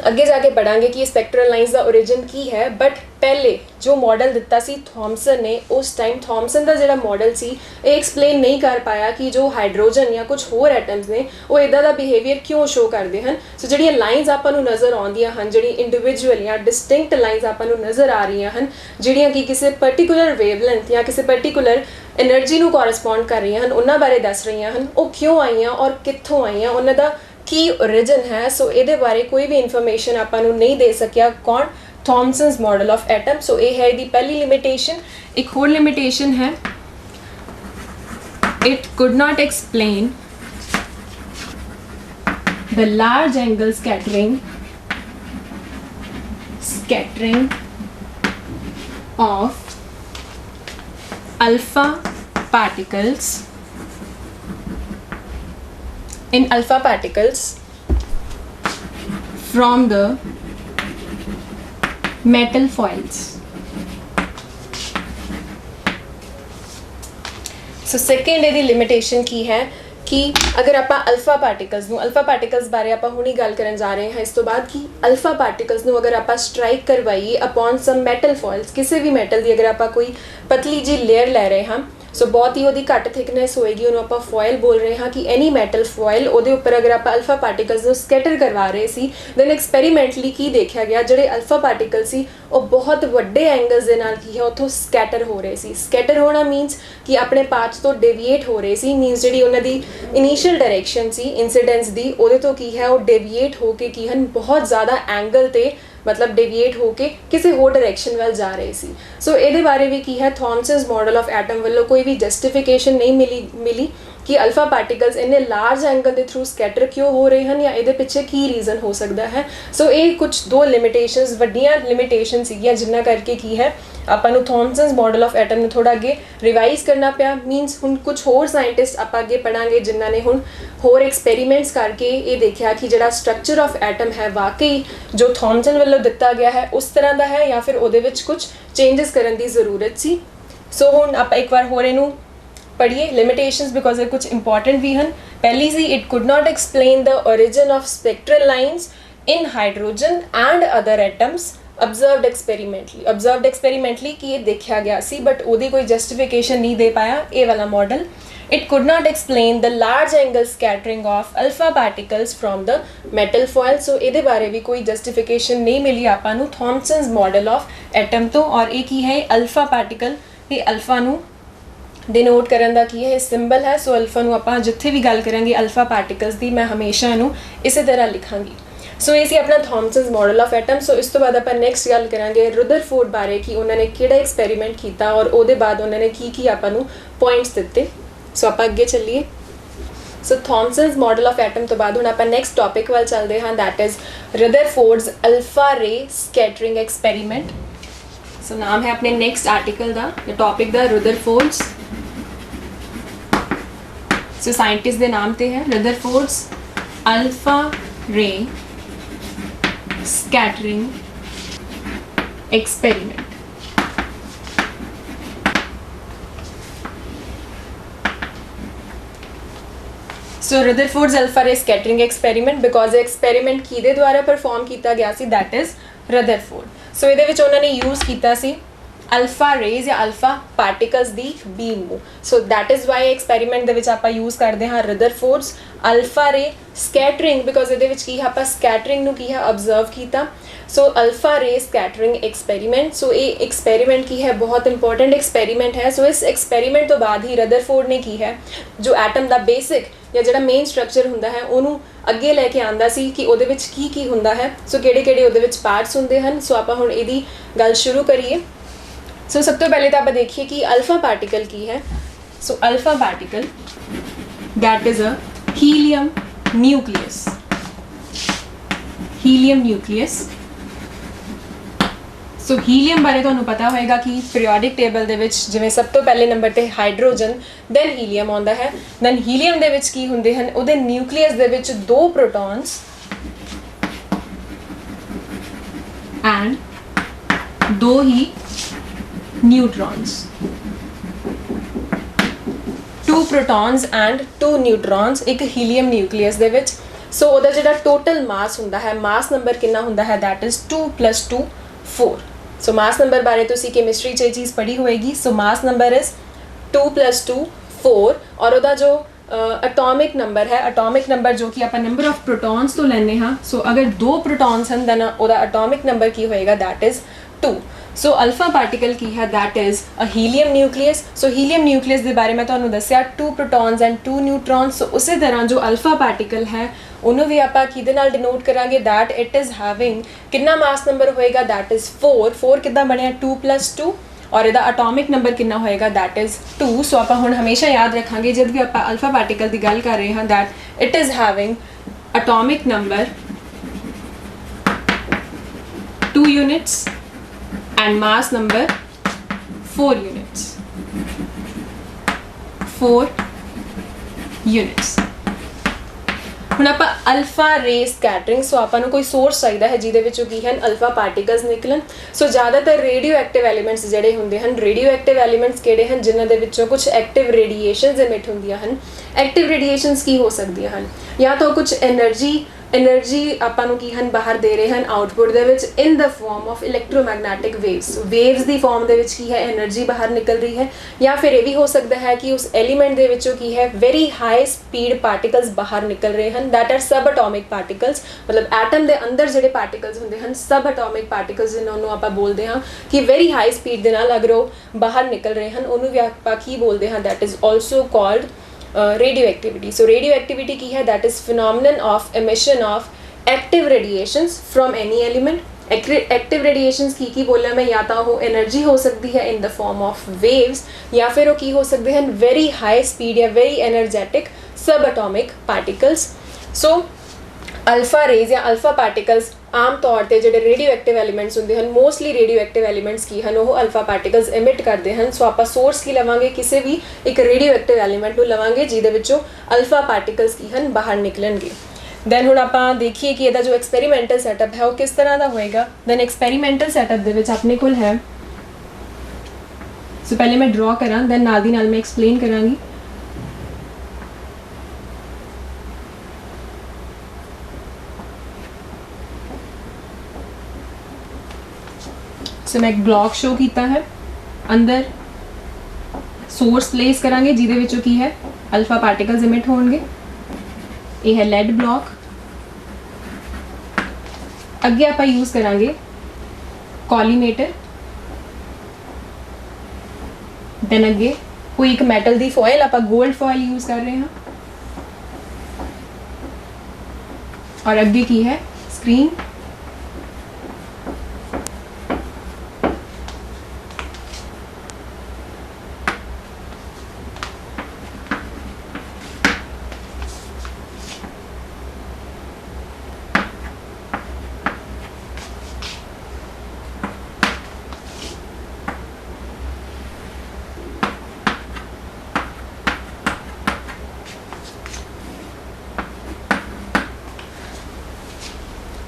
अगे जाके पढ़ांगे कि स्पैक्ट्रल लाइनस का ओरिजिन की है बट पहले जो मॉडल दिता सी थॉमसन ने उस टाइम थॉमसन का जो मॉडल सी एक्सप्लेन नहीं कर पाया कि जो हाइड्रोजन या कुछ होर एटम्स ने वो इदा का बिहेवियर क्यों शो करते हैं सो जी लाइनस आपां नज़र आउंदियां हैं जी इंडिविजुअल या डिस्टिंक्ट लाइनस आपां नज़र आ रही हैं जिहड़ियां कि किसी पर्टिकुलर वेवलेंथ या किसी पर्टिकुलर एनर्जी नूं कोरस्पॉन्ड कर रही हैं उन्हां बारे दस रही हैं वो क्यों आईयां और कित्थों आईयां उन्हां दा की ओरिजिन है सो ये बारे कोई भी इन्फॉर्मेशन आपां नहीं दे सकिया कौन Thomson's model of atom so ये है दी पहली लिमिटेशन एक होर लिमिटेशन है it could not explain the large angle scattering of alpha particles in alpha particles from the metal foils. So second ਇਹਦੀ लिमिटेशन की है कि अगर आप अल्फा पार्टिकल्स बारे आप हुणी गल करन जा रहे हैं इस तो बाद कि अल्फा पार्टिकल्स नूं अगर आप स्ट्राइक करवाइए अपॉन सम मेटल फॉइल्स किसी भी मेटल की अगर आप कोई पतली जी लेयर ले रहे हैं सो बहुत ही वो घट थिकनेस होएगी उन्होंने आप फॉयल बोल रहे हैं कि एनी मैटल फॉयल वो उपर अगर आप अल्फा पार्टिकल्स को स्कैटर करवा रहे सी दैन एक्सपैरीमेंटली की देखा गया जोड़े अल्फा पार्टिकल सी वो बहुत वड्डे एंगल्स के नाल की है उतों स्कैटर हो रहे सी स्कैटर होना मीनस कि अपने पाथ तो डेविएट हो रहे सी मीनस जी उन्होंने इनिशियल डायरैक्शन सी इंसीडेंस की वो तो की है वो डेविएट होके की हैं बहुत ज़्यादा एंगल ते मतलब डेविएट होके किसी होर डायरैक्शन वाल जा रहे सी सो ये बारे भी की है थॉमसन्स मॉडल ऑफ एटम वालों कोई भी जस्टिफिकेशन नहीं मिली कि अल्फा पार्टिकल्स इन्ने लार्ज एंगल के थ्रू स्कैटर क्यों हो रहे हैं या ये पिछे की रीजन हो सकता है सो ये कुछ दो लिमिटेशनस वड्डियां लिमिटेशन सीगियां जिन्ना करके की है आपां नूं थॉमसन्स मॉडल ऑफ एटम नूं थोड़ा अगे रिवाइज करना पिया मीनस हुण कुछ होर साइंटिस्ट आप अगे पढ़ांगे जिन्हां ने हुण होर एक्सपेरीमेंट्स करके ये देखा कि जिहड़ा स्ट्रक्चर ऑफ एटम है वाकई जो थॉमसन वालों दिता गया है उस तरह का है या फिर उहदे विच कुछ चेंजिस करन दी जरूरत सी सो हुण आप एक बार होर इहनूं पढ़िए लिमिटेशंस बिकॉज ये कुछ इंपॉर्टेंट भी हैं पहली सी it could not explain the origin of spectral lines in hydrogen and other atoms observed experimentally कि ये देखा गया सी बट उसकी कोई जस्टिफिकेशन नहीं दे पाया ये वाला model it could not explain the large angle scattering of alpha particles from the metal foil so ये बारे भी कोई जस्टिफिकेशन नहीं मिली आपां नूं थॉमसन्स मॉडल ऑफ एटम तो और ये की है अल्फा पार्टिकल ये अल्फा नूं डिनोट करन दा की है सिंबल है सो अल्फा नूं आपां जिथे भी गल करांगे अल्फा पार्टिकल्स दी मैं हमेशा इनू इसी तरह लिखांगी सो ये सी अपना Thomson's model of atom so इस तो बाद आपां नैक्सट गल करांगे रुदरफोर्ड बारे कि उन्होंने किहड़ा एक्सपेरीमेंट किया और उहदे बाद उन्होंने की आपां नूं पॉइंट्स दिते सो आपां अगे चलिए ਸੋ ਥੌਮਸਨਸ ਮਾਡਲ ਆਫ ਐਟਮ ਤੋਂ ਬਾਅਦ ਹੁਣ ਆਪਾਂ ਨੈਕਸਟ ਟੌਪਿਕ ਵੱਲ ਚੱਲਦੇ ਹਾਂ, ਦੈਟ ਇਜ਼ ਰਦਰਫੋਰਡਸ ਅਲਫਾ ਰੇ ਸਕੈਟਰਿੰਗ ਐਕਸਪੈਰੀਮੈਂਟ। ਸੋ ਨਾਮ ਹੈ ਆਪਣੇ ਨੈਕਸਟ ਆਰਟੀਕਲ ਦਾ ਜਾਂ ਟੌਪਿਕ ਦਾ ਰਦਰਫੋਰਡਸ। ਸੋ ਸਾਇੰਟਿਸਟ ਦੇ ਨਾਮ ਤੇ ਹੈ ਰਦਰਫੋਰਡਸ ਅਲਫਾ ਰੇ scattering experiment। So Rutherford's alpha ray scattering experiment, because experiment ਕਿਹਦੇ ਦੁਆਰਾ perform ਕੀਤਾ ਗਿਆ ਸੀ, that is Rutherford। So ਇਹਦੇ ਵਿੱਚ ਉਹਨਾਂ ਨੇ use ਕੀਤਾ ਸੀ alpha rays ਜਾਂ alpha particles ਦੀ beam ਨੂੰ। So that is why experiment ਦੇ ਵਿੱਚ ਆਪਾਂ use ਕਰਦੇ ਹਾਂ Rutherford's alpha ray scattering, because ਇਹਦੇ ਵਿੱਚ ਕੀ ਹੈ, ਆਪਾਂ scattering ਨੂੰ ਕੀ ਹੈ observe ਕੀਤਾ। So alpha ray scattering experiment। So ਇਹ experiment ਕੀ ਹੈ, ਬਹੁਤ important experiment ਹੈ। So ਇਸ experiment ਤੋਂ ਬਾਅਦ ਹੀ Rutherford ਨੇ ਕੀ ਹੈ, ਜੋ atom ਦਾ basic ਜਾਂ ਜਿਹੜਾ ਮੇਨ ਸਟਰਕਚਰ ਹੁੰਦਾ ਹੈ ਉਹਨੂੰ ਅੱਗੇ ਲੈ ਕੇ ਆਂਦਾ ਸੀ ਕਿ ਉਹਦੇ ਵਿੱਚ ਕੀ ਕੀ ਹੁੰਦਾ ਹੈ। ਸੋ ਕਿਹੜੇ ਕਿਹੜੇ ਉਹਦੇ ਵਿੱਚ ਪਾਰਟਸ ਹੁੰਦੇ ਹਨ। ਸੋ ਆਪਾਂ ਹੁਣ ਇਹਦੀ ਗੱਲ ਸ਼ੁਰੂ ਕਰੀਏ। ਸੋ ਸਭ ਤੋਂ ਪਹਿਲੇ ਤਾਂ ਆਪਾਂ ਦੇਖੀਏ ਕਿ ਅਲਫਾ ਪਾਰਟੀਕਲ ਕੀ ਹੈ। So alpha particle that is a helium nucleus. Helium nucleus. So helium ਬਾਰੇ ਤੁਹਾਨੂੰ ਪਤਾ ਹੋਏਗਾ ਕਿ ਪੀਰੀਓਡਿਕ ਟੇਬਲ ਦੇ ਵਿੱਚ ਜਿਵੇਂ ਸਭ ਤੋਂ ਪਹਿਲੇ ਨੰਬਰ ਤੇ ਹਾਈਡਰੋਜਨ, ਦੈਨ ਹੀਲੀਅਮ ਆਉਂਦਾ ਹੈ। ਦੈਨ ਹੀਲੀਅਮ ਦੇ ਵਿੱਚ ਕੀ ਹੁੰਦੇ ਹਨ, ਉਹਦੇ ਨਿਊਕਲੀਅਸ ਦੇ ਵਿੱਚ 2 protons and 2 he ਨਿਊਟਰੋਨਸ। 2 protons and 2 ਨਿਊਟਰੋਨਸ ਇੱਕ ਹੀਲੀਅਮ ਨਿਊਕਲੀਅਸ ਦੇ ਵਿੱਚ। ਸੋ ਉਹਦਾ ਜਿਹੜਾ ਟੋਟਲ ਮਾਸ ਹੁੰਦਾ ਹੈ, ਮਾਸ ਨੰਬਰ ਕਿੰਨਾ ਹੁੰਦਾ ਹੈ, that is 2 + 2 4। So mass number ਬਾਰੇ ਤੁਸੀਂ ਕੈਮਿਸਟਰੀ 'ਚ ਇਹ ਚੀਜ਼ ਪੜ੍ਹੀ ਹੋਏਗੀ। ਸੋ ਮਾਸ ਨੰਬਰ ਇਜ਼ 2 + 2 4, ਔਰ ਉਹਦਾ ਜੋ ਅਟੋਮਿਕ ਨੰਬਰ ਹੈ, ਅਟੋਮਿਕ ਨੰਬਰ ਜੋ ਕਿ ਆਪਾਂ ਨੰਬਰ ਆਫ ਪ੍ਰੋਟੋਨਸ ਤੋਂ ਲੈਂਦੇ ਹਾਂ। ਸੋ ਅਗਰ 2 ਪ੍ਰੋਟੋਨਸ ਹਨ ਦੈਨ ਉਹਦਾ ਅਟੋਮਿਕ ਨੰਬਰ ਕੀ ਹੋਏਗਾ, that is 2। So alpha particle ਕੀ ਹੈ, that is a helium nucleus. So helium nucleus ਦੇ ਬਾਰੇ ਮੈਂ ਤੁਹਾਨੂੰ ਦੱਸਿਆ 2 ਪ੍ਰੋਟੋਨਸ ਐਂਡ 2 ਨਿਊਟਰੋਨਸ। ਸੋ ਉਸੇ ਤਰ੍ਹਾਂ ਜੋ ਅਲਫਾ ਪਾਰਟੀਕਲ ਹੈ ਉਹਨੂੰ ਵੀ ਆਪਾਂ ਕਿਹਦੇ ਨਾਲ ਡਿਨੋਟ ਕਰਾਂਗੇ, ਦੈਟ ਇਟ ਇਜ਼ ਹੈਵਿੰਗ ਕਿੰਨਾ ਮਾਸ ਨੰਬਰ ਹੋਏਗਾ, ਦੈਟ ਇਜ਼ 4। 4 ਕਿੱਦਾਂ ਬਣਿਆ, 2 + 2, ਔਰ ਇਹਦਾ ਅਟੋਮਿਕ ਨੰਬਰ ਕਿੰਨਾ ਹੋਏਗਾ, ਦੈਟ ਇਜ਼ 2। ਸੋ ਆਪਾਂ ਹੁਣ ਹਮੇਸ਼ਾ ਯਾਦ ਰੱਖਾਂਗੇ ਜਦ ਵੀ ਆਪਾਂ ਅਲਫਾ ਪਾਰਟੀਕਲ ਦੀ ਗੱਲ ਕਰ ਰਹੇ ਹਾਂ, that it is having atomic number 2 units and mass number 4 units। 4 units। ਹੁਣ ਆਪਾਂ ਅਲਫਾ ਰੇ ਸਕੈਟਰਿੰਗ, ਸੋ ਆਪਾਂ ਨੂੰ ਕੋਈ ਸੋਰਸ ਚਾਹੀਦਾ ਹੈ ਜਿਹਦੇ ਵਿੱਚੋਂ ਕੀ ਹਨ, ਅਲਫਾ ਪਾਰਟੀਕਲਸ ਨਿਕਲਣ। ਸੋ ਜ਼ਿਆਦਾਤਰ ਰੇਡੀਓ ਐਕਟਿਵ ਐਲੀਮੈਂਟਸ ਜਿਹੜੇ ਹੁੰਦੇ ਹਨ, ਰੇਡੀਓ ਐਕਟਿਵ ਐਲੀਮੈਂਟਸ ਕਿਹੜੇ ਹਨ, ਜਿਨ੍ਹਾਂ ਦੇ ਵਿੱਚੋਂ ਕੁਝ ਐਕਟਿਵ ਰੇਡੀਏਸ਼ਨਸ ਇਮਿਟ ਹੁੰਦੀਆਂ ਹਨ। ਐਕਟਿਵ ਰੇਡੀਏਸ਼ਨਸ ਕੀ ਹੋ ਸਕਦੀਆਂ ਹਨ, ਜਾਂ ਤਾਂ ਕੁਝ એનર્ਜੀ ਆਪਾਂ ਨੂੰ ਕੀ ਹਨ, ਬਾਹਰ ਦੇ ਰਹੇ ਹਨ ਆਊਟਪੁੱਟ ਦੇ ਵਿੱਚ in the form of electromagnetic waves. Waves ਦੀ ਫਾਰਮ ਦੇ ਵਿੱਚ ਕੀ ਹੈ, એનર્ਜੀ ਬਾਹਰ ਨਿਕਲ ਰਹੀ ਹੈ। ਜਾਂ ਫਿਰ ਇਹ ਵੀ ਹੋ ਸਕਦਾ ਹੈ ਕਿ ਉਸ ਐਲੀਮੈਂਟ ਦੇ ਵਿੱਚੋਂ ਕੀ ਹੈ, ਵੈਰੀ ਹਾਈ ਸਪੀਡ ਪਾਰਟੀਕਲਸ ਬਾਹਰ ਨਿਕਲ ਰਹੇ ਹਨ, that R sub atomic particles. ਮਤਲਬ ਐਟਮ ਦੇ ਅੰਦਰ ਜਿਹੜੇ ਪਾਰਟੀਕਲਸ ਹੁੰਦੇ ਹਨ, ਸਬ ਅਟੋਮਿਕ ਪਾਰਟੀਕਲਸ ਜਿਨ੍ਹਾਂ ਨੂੰ ਆਪਾਂ ਬੋਲਦੇ ਹਾਂ ਕਿ ਵੈਰੀ ਹਾਈ ਸਪੀਡ ਦੇ ਨਾਲ ਅਗਰ ਉਹ ਬਾਹਰ ਨਿਕਲ ਰਹੇ ਹਨ, ਉਹਨੂੰ ਵੀ ਆਪਾਂ ਕੀ ਬੋਲਦੇ ਹਾਂ, that is also called radioactivity। So radioactivity ਕੀ ਹੈ, that is phenomenon of emission of active radiations from any element। active radiations ਕੀ ਬੋਲਿਆ ਮੈਂ, ਜਾਂ ਤਾਂ ਉਹ એનર્ਜੀ ਹੋ ਸਕਦੀ ਹੈ in the form of waves, ਜਾਂ ਫਿਰ ਉਹ ਕੀ ਹੋ ਸਕਦੇ ਹਨ, very high speed ਜਾਂ very energetic subatomic particles। So alpha rays ਜਾਂ ਅਲਫਾ ਪਾਰਟੀਕਲਸ ਆਮ ਤੌਰ ਤੇ ਜਿਹੜੇ ਰੇਡੀਓ ਐਕਟਿਵ ਐਲੀਮੈਂਟਸ ਹੁੰਦੇ ਹਨ, ਮੋਸਟਲੀ ਰੇਡੀਓ ਐਕਟਿਵ ਐਲੀਮੈਂਟਸ ਕੀ ਹਨ, ਉਹ ਅਲਫਾ ਪਾਰਟੀਕਲਸ ਇਮਿਟ ਕਰਦੇ ਹਨ। ਸੋ ਆਪਾਂ ਸੋਰਸ ਕੀ ਲਵਾਂਗੇ, ਕਿਸੇ ਵੀ ਇੱਕ ਰੇਡੀਓ ਐਕਟਿਵ ਐਲੀਮੈਂਟ ਨੂੰ ਲਵਾਂਗੇ ਜਿਹਦੇ ਵਿੱਚੋਂ ਅਲਫਾ ਪਾਰਟੀਕਲਸ ਕੀ ਹਨ, ਬਾਹਰ ਨਿਕਲਣਗੇ। ਦੈਨ ਹੁਣ ਆਪਾਂ ਦੇਖੀਏ ਕਿ ਇਹਦਾ ਜੋ ਐਕਸਪੈਰੀਮੈਂਟਲ ਸੈਟਅਪ ਹੈ ਉਹ ਕਿਸ ਤਰ੍ਹਾਂ ਦਾ ਹੋਏਗਾ। ਦੈਨ ਐਕਸਪੈਰੀਮੈਂਟਲ ਸੈਟਅਪ ਦੇ ਵਿੱਚ ਆਪਣੇ ਕੋਲ ਹੈ, ਸੋ ਪਹਿਲੇ ਮੈਂ ਡਰਾ ਕਰਾਂ, ਦੈਨ ਨਾਲ ਦੀ ਨਾਲ ਮੈਂ ਐਕਸਪਲੇਨ ਕਰਾਂਗੀ। ਸੋ ਮੈਂ ਇੱਕ ਬਲੌਕ ਸ਼ੋ ਕੀਤਾ ਹੈ, ਅੰਦਰ ਸੋਰਸ ਪਲੇਸ ਕਰਾਂਗੇ ਜਿਹਦੇ ਵਿੱਚੋਂ ਕੀ ਹੈ, ਅਲਫਾ ਪਾਰਟੀਕਲਸ ਇਮਿਟ ਹੋਣਗੇ। ਇਹ ਹੈ ਲੈਡ ਬਲੌਕ। ਅੱਗੇ ਆਪਾਂ ਯੂਜ਼ ਕਰਾਂਗੇ ਕੋਲੀਮੇਟਰ। ਦੈਨ ਅੱਗੇ ਕੋਈ ਇੱਕ ਮੈਟਲ ਦੀ ਫੋਇਲ, ਆਪਾਂ ਗੋਲਡ ਫੋਇਲ ਯੂਜ਼ ਕਰ ਰਹੇ ਹਾਂ। ਔਰ ਅੱਗੇ ਕੀ ਹੈ, ਸਕਰੀਨ।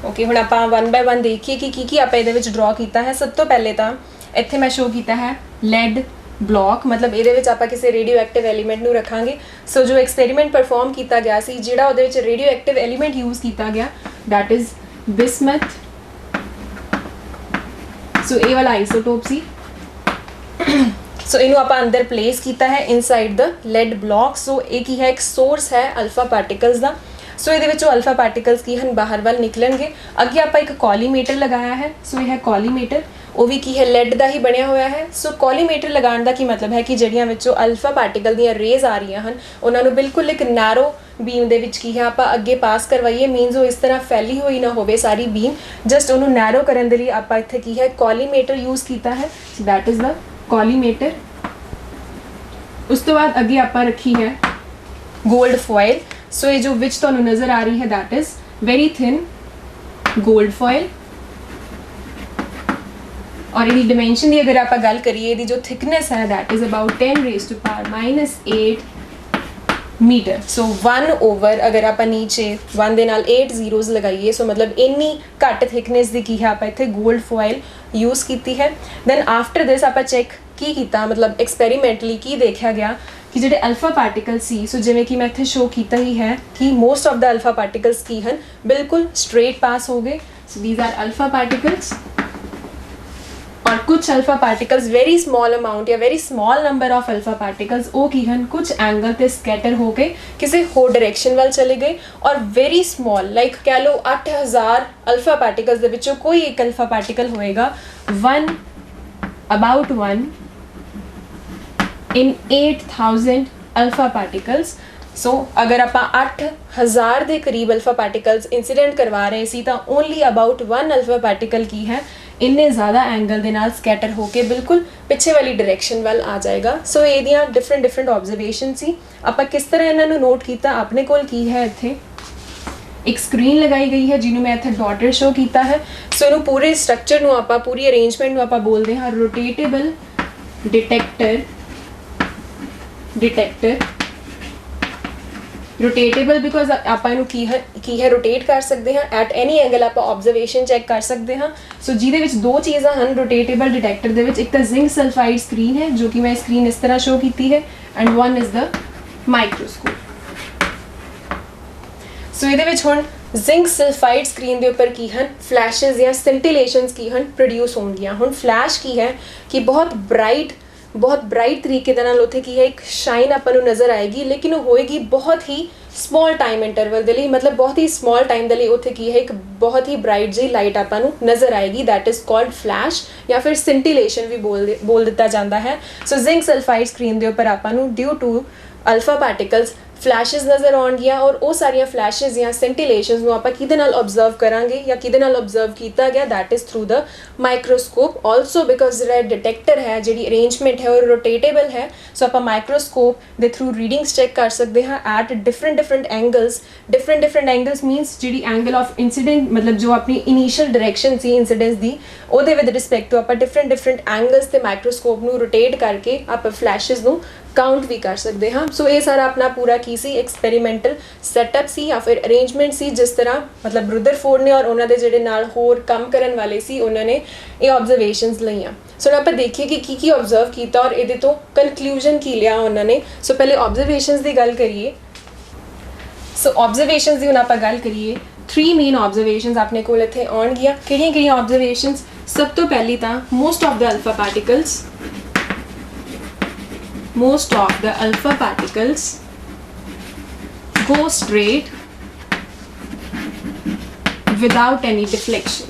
ओके हुण आपां वन बाय वन देखिए कि की आपां इहदे विच ड्रॉ कीता है। सब तो पहले तां इत्थे मैं शो कीता है लैड ब्लॉक, मतलब ਇਹਦੇ ਵਿੱਚ ਆਪਾਂ ਕਿਸੇ ਰੇਡੀਓ ਐਕਟਿਵ ਐਲੀਮੈਂਟ ਨੂੰ ਰੱਖਾਂਗੇ। ਸੋ ਜੋ ਐਕਸਪੈਰੀਮੈਂਟ ਪਰਫਾਰਮ ਕੀਤਾ ਗਿਆ ਸੀ, ਜਿਹੜਾ ਉਹਦੇ ਵਿੱਚ ਰੇਡੀਓ ਐਕਟਿਵ ਐਲੀਮੈਂਟ ਯੂਜ਼ ਕੀਤਾ ਗਿਆ, ਦੈਟ ਇਜ਼ ਬਿਸਮਥ। ਸੋ ਇਹ ਵਾਲਾ ਆਈਸੋਟੋਪ ਸੀ। ਸੋ ਇਹਨੂੰ ਆਪਾਂ ਅੰਦਰ ਪਲੇਸ ਕੀਤਾ ਹੈ ਇਨਸਾਈਡ ਦ ਲੈਡ ਬਲੌਕ। ਸੋ ਇਹ ਕੀ ਹੈ, ਇੱਕ ਸੋਰਸ ਹੈ ਅਲਫਾ ਪਾਰਟੀਕਲਸ ਦਾ। ਸੋ ਇਹਦੇ ਵਿੱਚੋਂ ਅਲਫਾ ਪਾਰਟੀਕਲਸ ਕੀ ਹਨ, ਬਾਹਰ ਵੱਲ ਨਿਕਲਣਗੇ। ਅੱਗੇ ਆਪਾਂ ਇੱਕ ਕੋਲੀਮੇਟਰ ਲਗਾਇਆ ਹੈ। ਸੋ ਇਹ ਹੈ ਕੋਲੀਮੇਟਰ, ਉਹ ਵੀ ਕੀ ਹੈ, ਲੈਡ ਦਾ ਹੀ ਬਣਿਆ ਹੋਇਆ ਹੈ। ਸੋ ਕੋਲੀਮੇਟਰ ਲਗਾਉਣ ਦਾ ਕੀ ਮਤਲਬ ਹੈ ਕਿ ਜਿਹੜੀਆਂ ਵਿੱਚੋਂ ਅਲਫਾ ਪਾਰਟੀਕਲ ਦੀਆਂ ਰੇਜ਼ ਆ ਰਹੀਆਂ ਹਨ, ਉਹਨਾਂ ਨੂੰ ਬਿਲਕੁਲ ਇੱਕ ਨੈਰੋ ਬੀਮ ਦੇ ਵਿੱਚ ਕੀ ਹੈ ਆਪਾਂ ਅੱਗੇ ਪਾਸ ਕਰਵਾਈਏ। ਮੀਨਸ ਉਹ ਇਸ ਤਰ੍ਹਾਂ ਫੈਲੀ ਹੋਈ ਨਾ ਹੋਵੇ ਸਾਰੀ ਬੀਮ, ਜਸਟ ਉਹਨੂੰ ਨੈਰੋ ਕਰਨ ਦੇ ਲਈ ਆਪਾਂ ਇੱਥੇ ਕੀ ਹੈ, ਕੋਲੀਮੇਟਰ ਯੂਜ਼ ਕੀਤਾ ਹੈ। So that is the collimator. ਉਸ ਤੋਂ ਬਾਅਦ ਅੱਗੇ ਆਪਾਂ ਰੱਖੀ ਹੈ ਗੋਲਡ ਫੋਇਲ। ਸੋ ਇਹ ਜੋ ਵਿੱਚ ਤੁਹਾਨੂੰ ਨਜ਼ਰ ਆ ਰਹੀ ਹੈ, that is very thin gold foil. और यदि डिमेंशन की अगर आप गल करिए, यदि जो थिकनेस है that is about 10⁻⁻⁸ metre. So 1 over अगर आप नीचे 1 दे नाल 8 जीरोज़ लगाइए, सो मतलब इन्नी घट थिकनेस की की है आप इत्थे गोल्ड फॉयल यूज़ की है। दैन आफ्टर दिस आप चैक की कीता, मतलब एक्सपैरीमेंटली की देखा गया कि ਜਿਹੜੇ अल्फा पार्टिकल सी, सो जिवें कि मैं इत्थे शो किया ही है कि most of the alpha particles की हैं बिल्कुल स्ट्रेट पास हो गए। So these are alpha particles. और कुछ alpha particles very small amount या very small number of alpha particles वो की हैं कुछ एंगल ते स्कैटर हो गए, किसी होर डायरेक्शन वाल चले गए। और वेरी स्मॉल लाइक कह लो 8000 अल्फा पार्टिकल्स दे विचों कोई एक अल्फा पार्टिकल होएगा अबाउट 1 in 8000 अल्फा पार्टिकल्स। सो अगर आप 8000 के करीब अल्फा पार्टिकल्स इंसीडेंट करवा रहे सी, तो ओनली अबाउट 1 अल्फा पार्टिकल की है इन्ने ज़्यादा एंगल के नाल स्कैटर होके बिल्कुल पिछे वाली डायरेक्शन वाल आ जाएगा। सो ये डिफरेंट ऑब्जर्वेशन सी। आप किस तरह इन्होंने नोट किया, अपने कोल की है इत्थे एक स्क्रीन लगाई गई है जिन्होंने मैं इत्थे डॉटेड शो किया है। सो इन्हों पूरे स्ट्रक्चर नूं आपां पूरी अरेंजमेंट नूं आपां बोलते हैं रोटेटेबल डिटेक्टर। रोटेटेबल बिकॉज आप की है रोटेट कर सकते हैं एट एनी एंगल, आप ऑब्जर्वेशन चैक कर सकते हैं। सो जिहदे विच दो चीज़ां हैं रोटेटेबल डिटेक्टर दे विच, एक तो जिंक सल्फाइड स्क्रीन है जो कि मैं स्क्रीन इस तरह शो की है, and one is the microscope. So ये हुण जिंक सल्फाइड स्क्रीन के उपर की हैं फ्लैशेज या सेंटिलेशंस की हैं प्रोड्यूस होंगियां। हुण फ्लैश की है कि बहुत ब्राइट तरीके दे नाल उत्थे की है एक शाइन आपां नूं नज़र आएगी, लेकिन वो होएगी बहुत ही स्मॉल टाइम इंटरवल दे लई, मतलब बहुत ही स्मॉल टाइम दे लई उत्थे की है एक बहुत ही ब्राइट जी लाइट आपां नूं नज़र आएगी। दैट इज़ कॉल्ड फ्लैश या फिर सेंटिलेशन भी बोल दिता जाता है। सो जिंक सल्फाइड स्क्रीन के उपर आपां नूं due to alpha particles flashes नज़र आउणगियां, और वो सारिया फ्लैशेस या सेंटिलेशंस नूं आपां किहदे नाल ऑब्जर्व करांगे या किहदे नाल ऑब्जर्व किया गया, that is through the microscope. Also because जिहड़ा डिटेक्टर है, जिहड़ी अरेंजमेंट है वो रोटेटेबल है, सो आपां माइक्रोस्कोप दे थ्रू रीडिंग्स चैक कर सकते हैं एट डिफरेंट एंगल्स मीनस जिहड़ी एंगल ऑफ इंसीडेंट, मतलब जो अपनी इनीशियल डायरेक्शन सी इंसीडेंस दी ਉਹਦੇ विद रिस्पैक्ट टू आपां डिफरेंट एंगल्स ते माइक्रोस्कोप नूं रोटेट करके आप फ्लैशेस नूं काउंट भी कर सकते हैं। सो ये सारा अपना पूरा की सी एक्सपैरीमेंटल सैटअप सी या फिर अरेंजमेंट सी, जिस तरह मतलब रुदरफोर्ड ने और उन्होंने जिहड़े नाल होर काम करन वाले सी उन्होंने ये ऑब्जर्वेशंस लईआं। सो आप देखिए कि की ऑब्जर्व किया और ये तो कंक्लूजन की लिया उन्होंने। सो पहले ऑब्जर्वेशंस की गल करिए। सो ऑब्जर्वेशंस की हुण आपां गल करिए, 3 मेन ऑब्जर्वेशंस अपने कोल इत्थे आउणगियां। किहड़ियां ऑब्जर्वेशंस? सब तो पहली तां most of the alpha particles go straight without any deflection.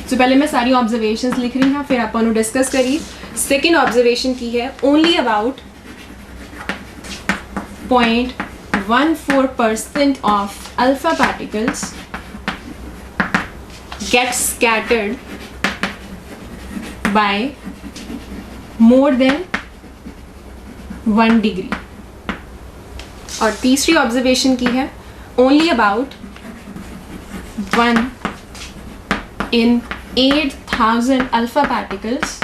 So पहले मैं सारी ऑब्जर्वेशंस लिख रही हूँ, फिर आप डिस्कस करिए। सेकेंड ऑब्जर्वेशन की है only about 0.14% of alpha particles get scattered by more than 1 degree। और तीसरी ऑब्जर्वेशन की है only about 1 in 8000 alpha particles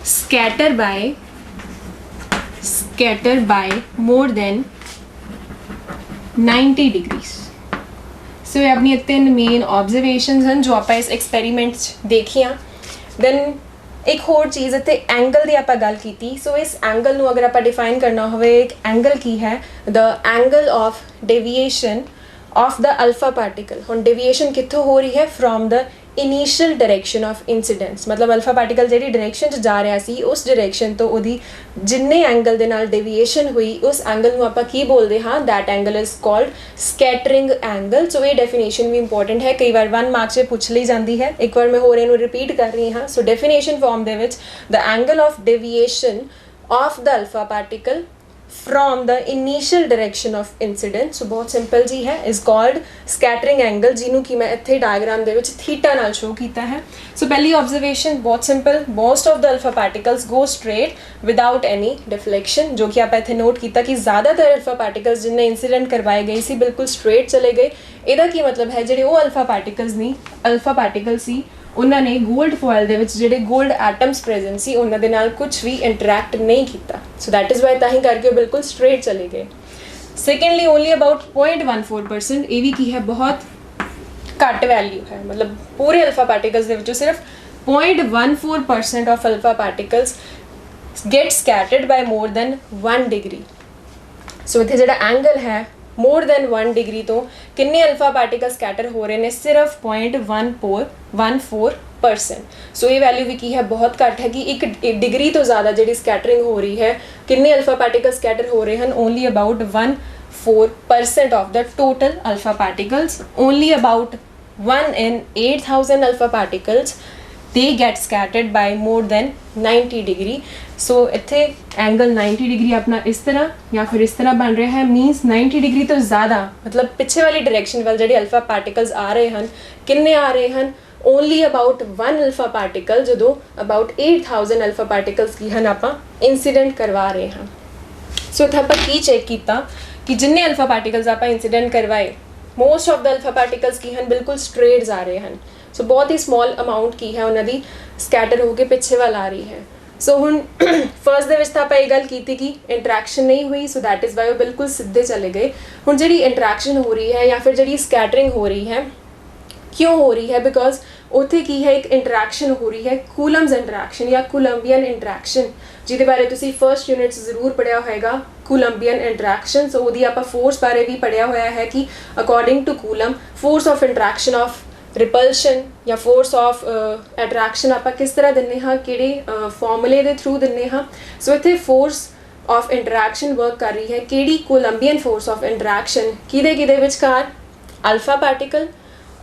scatter scatter by more than 90 degrees। सो ये अपनी तीन मेन ऑब्जरवेशनस हैं जो ਆਪਾਂ ਇਸ ਐਕਸਪੈਰੀਮੈਂਟ 'ਚ ਦੇਖੀਆਂ। ਦੈਨ ਇੱਕ ਹੋਰ ਚੀਜ਼ ਇੱਥੇ ਐਂਗਲ ਦੀ ਆਪਾਂ ਗੱਲ ਕੀਤੀ। ਸੋ ਇਸ ਐਂਗਲ ਨੂੰ ਅਗਰ ਆਪਾਂ ਡਿਫਾਈਨ ਕਰਨਾ ਹੋਵੇ, ਇੱਕ ਐਂਗਲ ਕੀ ਹੈ? The angle of deviation of the alpha particle. ਹੁਣ ਡੇਵੀਏਸ਼ਨ ਕਿੱਥੋਂ ਹੋ ਰਹੀ ਹੈ? From the initial direction of incidence. ਮਤਲਬ ਅਲਫਾ ਪਾਰਟੀਕਲ ਜਿਹੜੀ ਡਾਇਰੈਕਸ਼ਨ 'ਚ ਜਾ ਰਿਹਾ ਸੀ ਉਸ ਡਾਇਰੈਕਸ਼ਨ ਤੋਂ ਉਹਦੀ ਜਿੰਨੇ ਐਂਗਲ ਦੇ ਨਾਲ ਡੇਵੀਏਸ਼ਨ ਹੋਈ ਉਸ ਐਂਗਲ ਨੂੰ ਆਪਾਂ ਕੀ ਬੋਲਦੇ ਹਾਂ? That angle is called scattering angle. So ਇਹ ਡੈਫੀਨੇਸ਼ਨ ਵੀ ਇੰਪੋਰਟੈਂਟ ਹੈ, ਕਈ ਵਾਰ 1 ਮਾਰਕ 'ਚ ਪੁੱਛ ਲਈ ਜਾਂਦੀ ਹੈ। ਇੱਕ ਵਾਰ ਮੈਂ ਹੋਰ ਇਹਨੂੰ ਰਿਪੀਟ ਕਰ ਰਹੀ ਹਾਂ। ਸੋ ਡੈਫੀਨੇਸ਼ਨ ਫਾਰਮ ਦੇ ਵਿੱਚ the angle of deviation of the alpha particle from the initial direction of incidence। so बहुत simple जी है, is called scattering angle, ਜਿਹਨੂੰ ਕਿ ਮੈਂ ਇੱਥੇ diagram ਦੇ ਵਿੱਚ theta ਨਾਲ show ਕੀਤਾ ਹੈ। so ਪਹਿਲੀ observation ਬਹੁਤ simple, most of the alpha particles go straight without any deflection। ਜੋ ਕਿ ਆਪਾਂ ਇੱਥੇ note ਕੀਤਾ ਕਿ ਜ਼ਿਆਦਾਤਰ alpha particles ਜਿੰਨੇ incident ਕਰਵਾਏ ਗਏ ਸੀ ਬਿਲਕੁਲ straight ਚਲੇ ਗਏ। ਇਹਦਾ ਕੀ ਮਤਲਬ ਹੈ? ਜਿਹੜੇ ਉਹ alpha particles ਨਹੀਂ, alpha particles ਸੀ ਉਹਨਾਂ ਨੇ ਗੋਲਡ ਫੋਇਲ ਦੇ ਵਿੱਚ ਜਿਹੜੇ ਗੋਲਡ ਐਟਮਸ ਪ੍ਰੈਜ਼ੈਂਟ ਸੀ ਉਹਨਾਂ ਦੇ ਨਾਲ ਕੁਝ ਵੀ ਇੰਟਰੈਕਟ ਨਹੀਂ ਕੀਤਾ। ਸੋ ਦੈਟ ਇਜ਼ ਵਾਈ ਤਾਂ ਹੀ ਕਰਕੇ ਉਹ ਬਿਲਕੁਲ ਸਟ੍ਰੇਟ ਚਲੇ ਗਏ। ਸੈਕੰਡਲੀ ਓਨਲੀ ਅਬਾਊਟ 0.14%, ਇਹ ਵੀ ਕੀ ਹੈ? ਬਹੁਤ ਘੱਟ ਵੈਲਿਊ ਹੈ। ਮਤਲਬ ਪੂਰੇ ਅਲਫਾ ਪਾਰਟੀਕਲਸ ਦੇ ਵਿੱਚੋਂ ਸਿਰਫ 0.14% of alpha particles get scattered by more than 1 degree. So ਇੱਥੇ ਜਿਹੜਾ ਐਂਗਲ ਹੈ more than 1 degree ਤੋਂ ਕਿੰਨੇ ਅਲਫਾ ਪਾਰਟੀਕਲ ਸਕੈਟਰ ਹੋ ਰਹੇ ਨੇ? ਸਿਰਫ 0.14%। ਸੋ ਇਹ ਵੈਲਿਊ ਵੀ ਕੀ ਹੈ? ਬਹੁਤ ਘੱਟ ਹੈ ਕਿ 1 ਡਿਗਰੀ ਤੋਂ ਜ਼ਿਆਦਾ ਜਿਹੜੀ ਸਕੈਟਰਿੰਗ ਹੋ ਰਹੀ ਹੈ। ਕਿੰਨੇ ਅਲਫਾ ਪਾਰਟੀਕਲ ਸਕੈਟਰ ਹੋ ਰਹੇ ਹਨ? Only about 1/4% of the total alpha particles. Only about 1 in 8,000 alpha particles they get scattered by more than 90 degree। सो इत्थे एंगल 90 डिग्री अपना इस तरह या फिर इस तरह बन रहा है, मीनस 90 डिग्री तो ज़्यादा, मतलब पिछे वाली डायरेक्शन वाल जिहड़े अल्फा पार्टिकल्स आ रहे हैं किन्ने आ रहे हैं? ओनली अबाउट 1 अल्फा पार्टिकल जो अबाउट 8,000 अल्फा पार्टिकल्स की हैं आपां इंसीडेंट करवा रहे हैं। सो इत्थे आपां की चेक कीता कि जिन्ने अल्फा पार्टिकल्स आपां इंसीडेंट करवाए most of the alpha particles की हैं बिल्कुल स्ट्रेट आ रहे हैं। सो बहुत ही स्मॉल अमाउंट की है उन्होंने ਸਕੈਟਰ ਹੋ ਕੇ ਪਿੱਛੇ ਵੱਲ ਆ ਰਹੀ ਹੈ। ਸੋ ਹੁਣ ਫਰਸਟ ਦੇ ਵਿੱਚ ਤਾਂ ਆਪਾਂ ਇਹ ਗੱਲ ਕੀਤੀ ਕਿ ਇੰਟਰੈਕਸ਼ਨ ਨਹੀਂ ਹੋਈ, ਸੋ ਦੈਟ ਇਜ਼ ਵਾਈ ਉਹ ਬਿਲਕੁਲ ਸਿੱਧੇ ਚਲੇ ਗਏ। ਹੁਣ ਜਿਹੜੀ ਇੰਟਰੈਕਸ਼ਨ ਹੋ ਰਹੀ ਹੈ ਜਾਂ ਫਿਰ ਜਿਹੜੀ ਸਕੈਟਰਿੰਗ ਹੋ ਰਹੀ ਹੈ ਕਿਉਂ ਹੋ ਰਹੀ ਹੈ? ਬਿਕੋਜ਼ ਉੱਥੇ ਕੀ ਹੈ? ਇੱਕ ਇੰਟਰੈਕਸ਼ਨ ਹੋ ਰਹੀ ਹੈ, ਕੂਲਮਸ ਇੰਟਰੈਕਸ਼ਨ ਜਾਂ ਕੋਲੰਬੀਅਨ ਇੰਟਰੈਕਸ਼ਨ, ਜਿਹਦੇ ਬਾਰੇ ਤੁਸੀਂ ਫਰਸਟ ਯੂਨਿਟ 'ਚ ਜ਼ਰੂਰ ਪੜ੍ਹਿਆ ਹੋਏਗਾ। ਕੋਲੰਬੀਅਨ ਇੰਟਰੈਕਸ਼ਨ, ਸੋ ਉਹਦੀ ਆਪਾਂ ਫੋਰਸ ਬਾਰੇ ਵੀ ਪੜ੍ਹਿਆ ਹੋਇਆ ਹੈ ਕਿ according to Coulomb force of interaction of repulsion ਜਾਂ ਫੋਰਸ ਆਫ ਅਟਰੈਕਸ਼ਨ ਆਪਾਂ ਕਿਸ ਤਰ੍ਹਾਂ ਦਿੰਦੇ ਹਾਂ, ਕਿਹੜੇ ਫਾਰਮੂਲੇ ਦੇ ਥਰੂ ਦਿੰਦੇ ਹਾਂ। ਸੋ ਇੱਥੇ ਫੋਰਸ ਆਫ ਇੰਟਰੈਕਸ਼ਨ ਵਰਕ ਕਰ ਰਹੀ ਹੈ ਕਿਹੜੀ? ਕੋਲੰਬੀਅਨ ਫੋਰਸ ਆਫ ਇੰਟਰੈਕਸ਼ਨ। ਕਿਹਦੇ ਵਿਚਕਾਰ? ਅਲਫਾ ਪਾਰਟੀਕਲ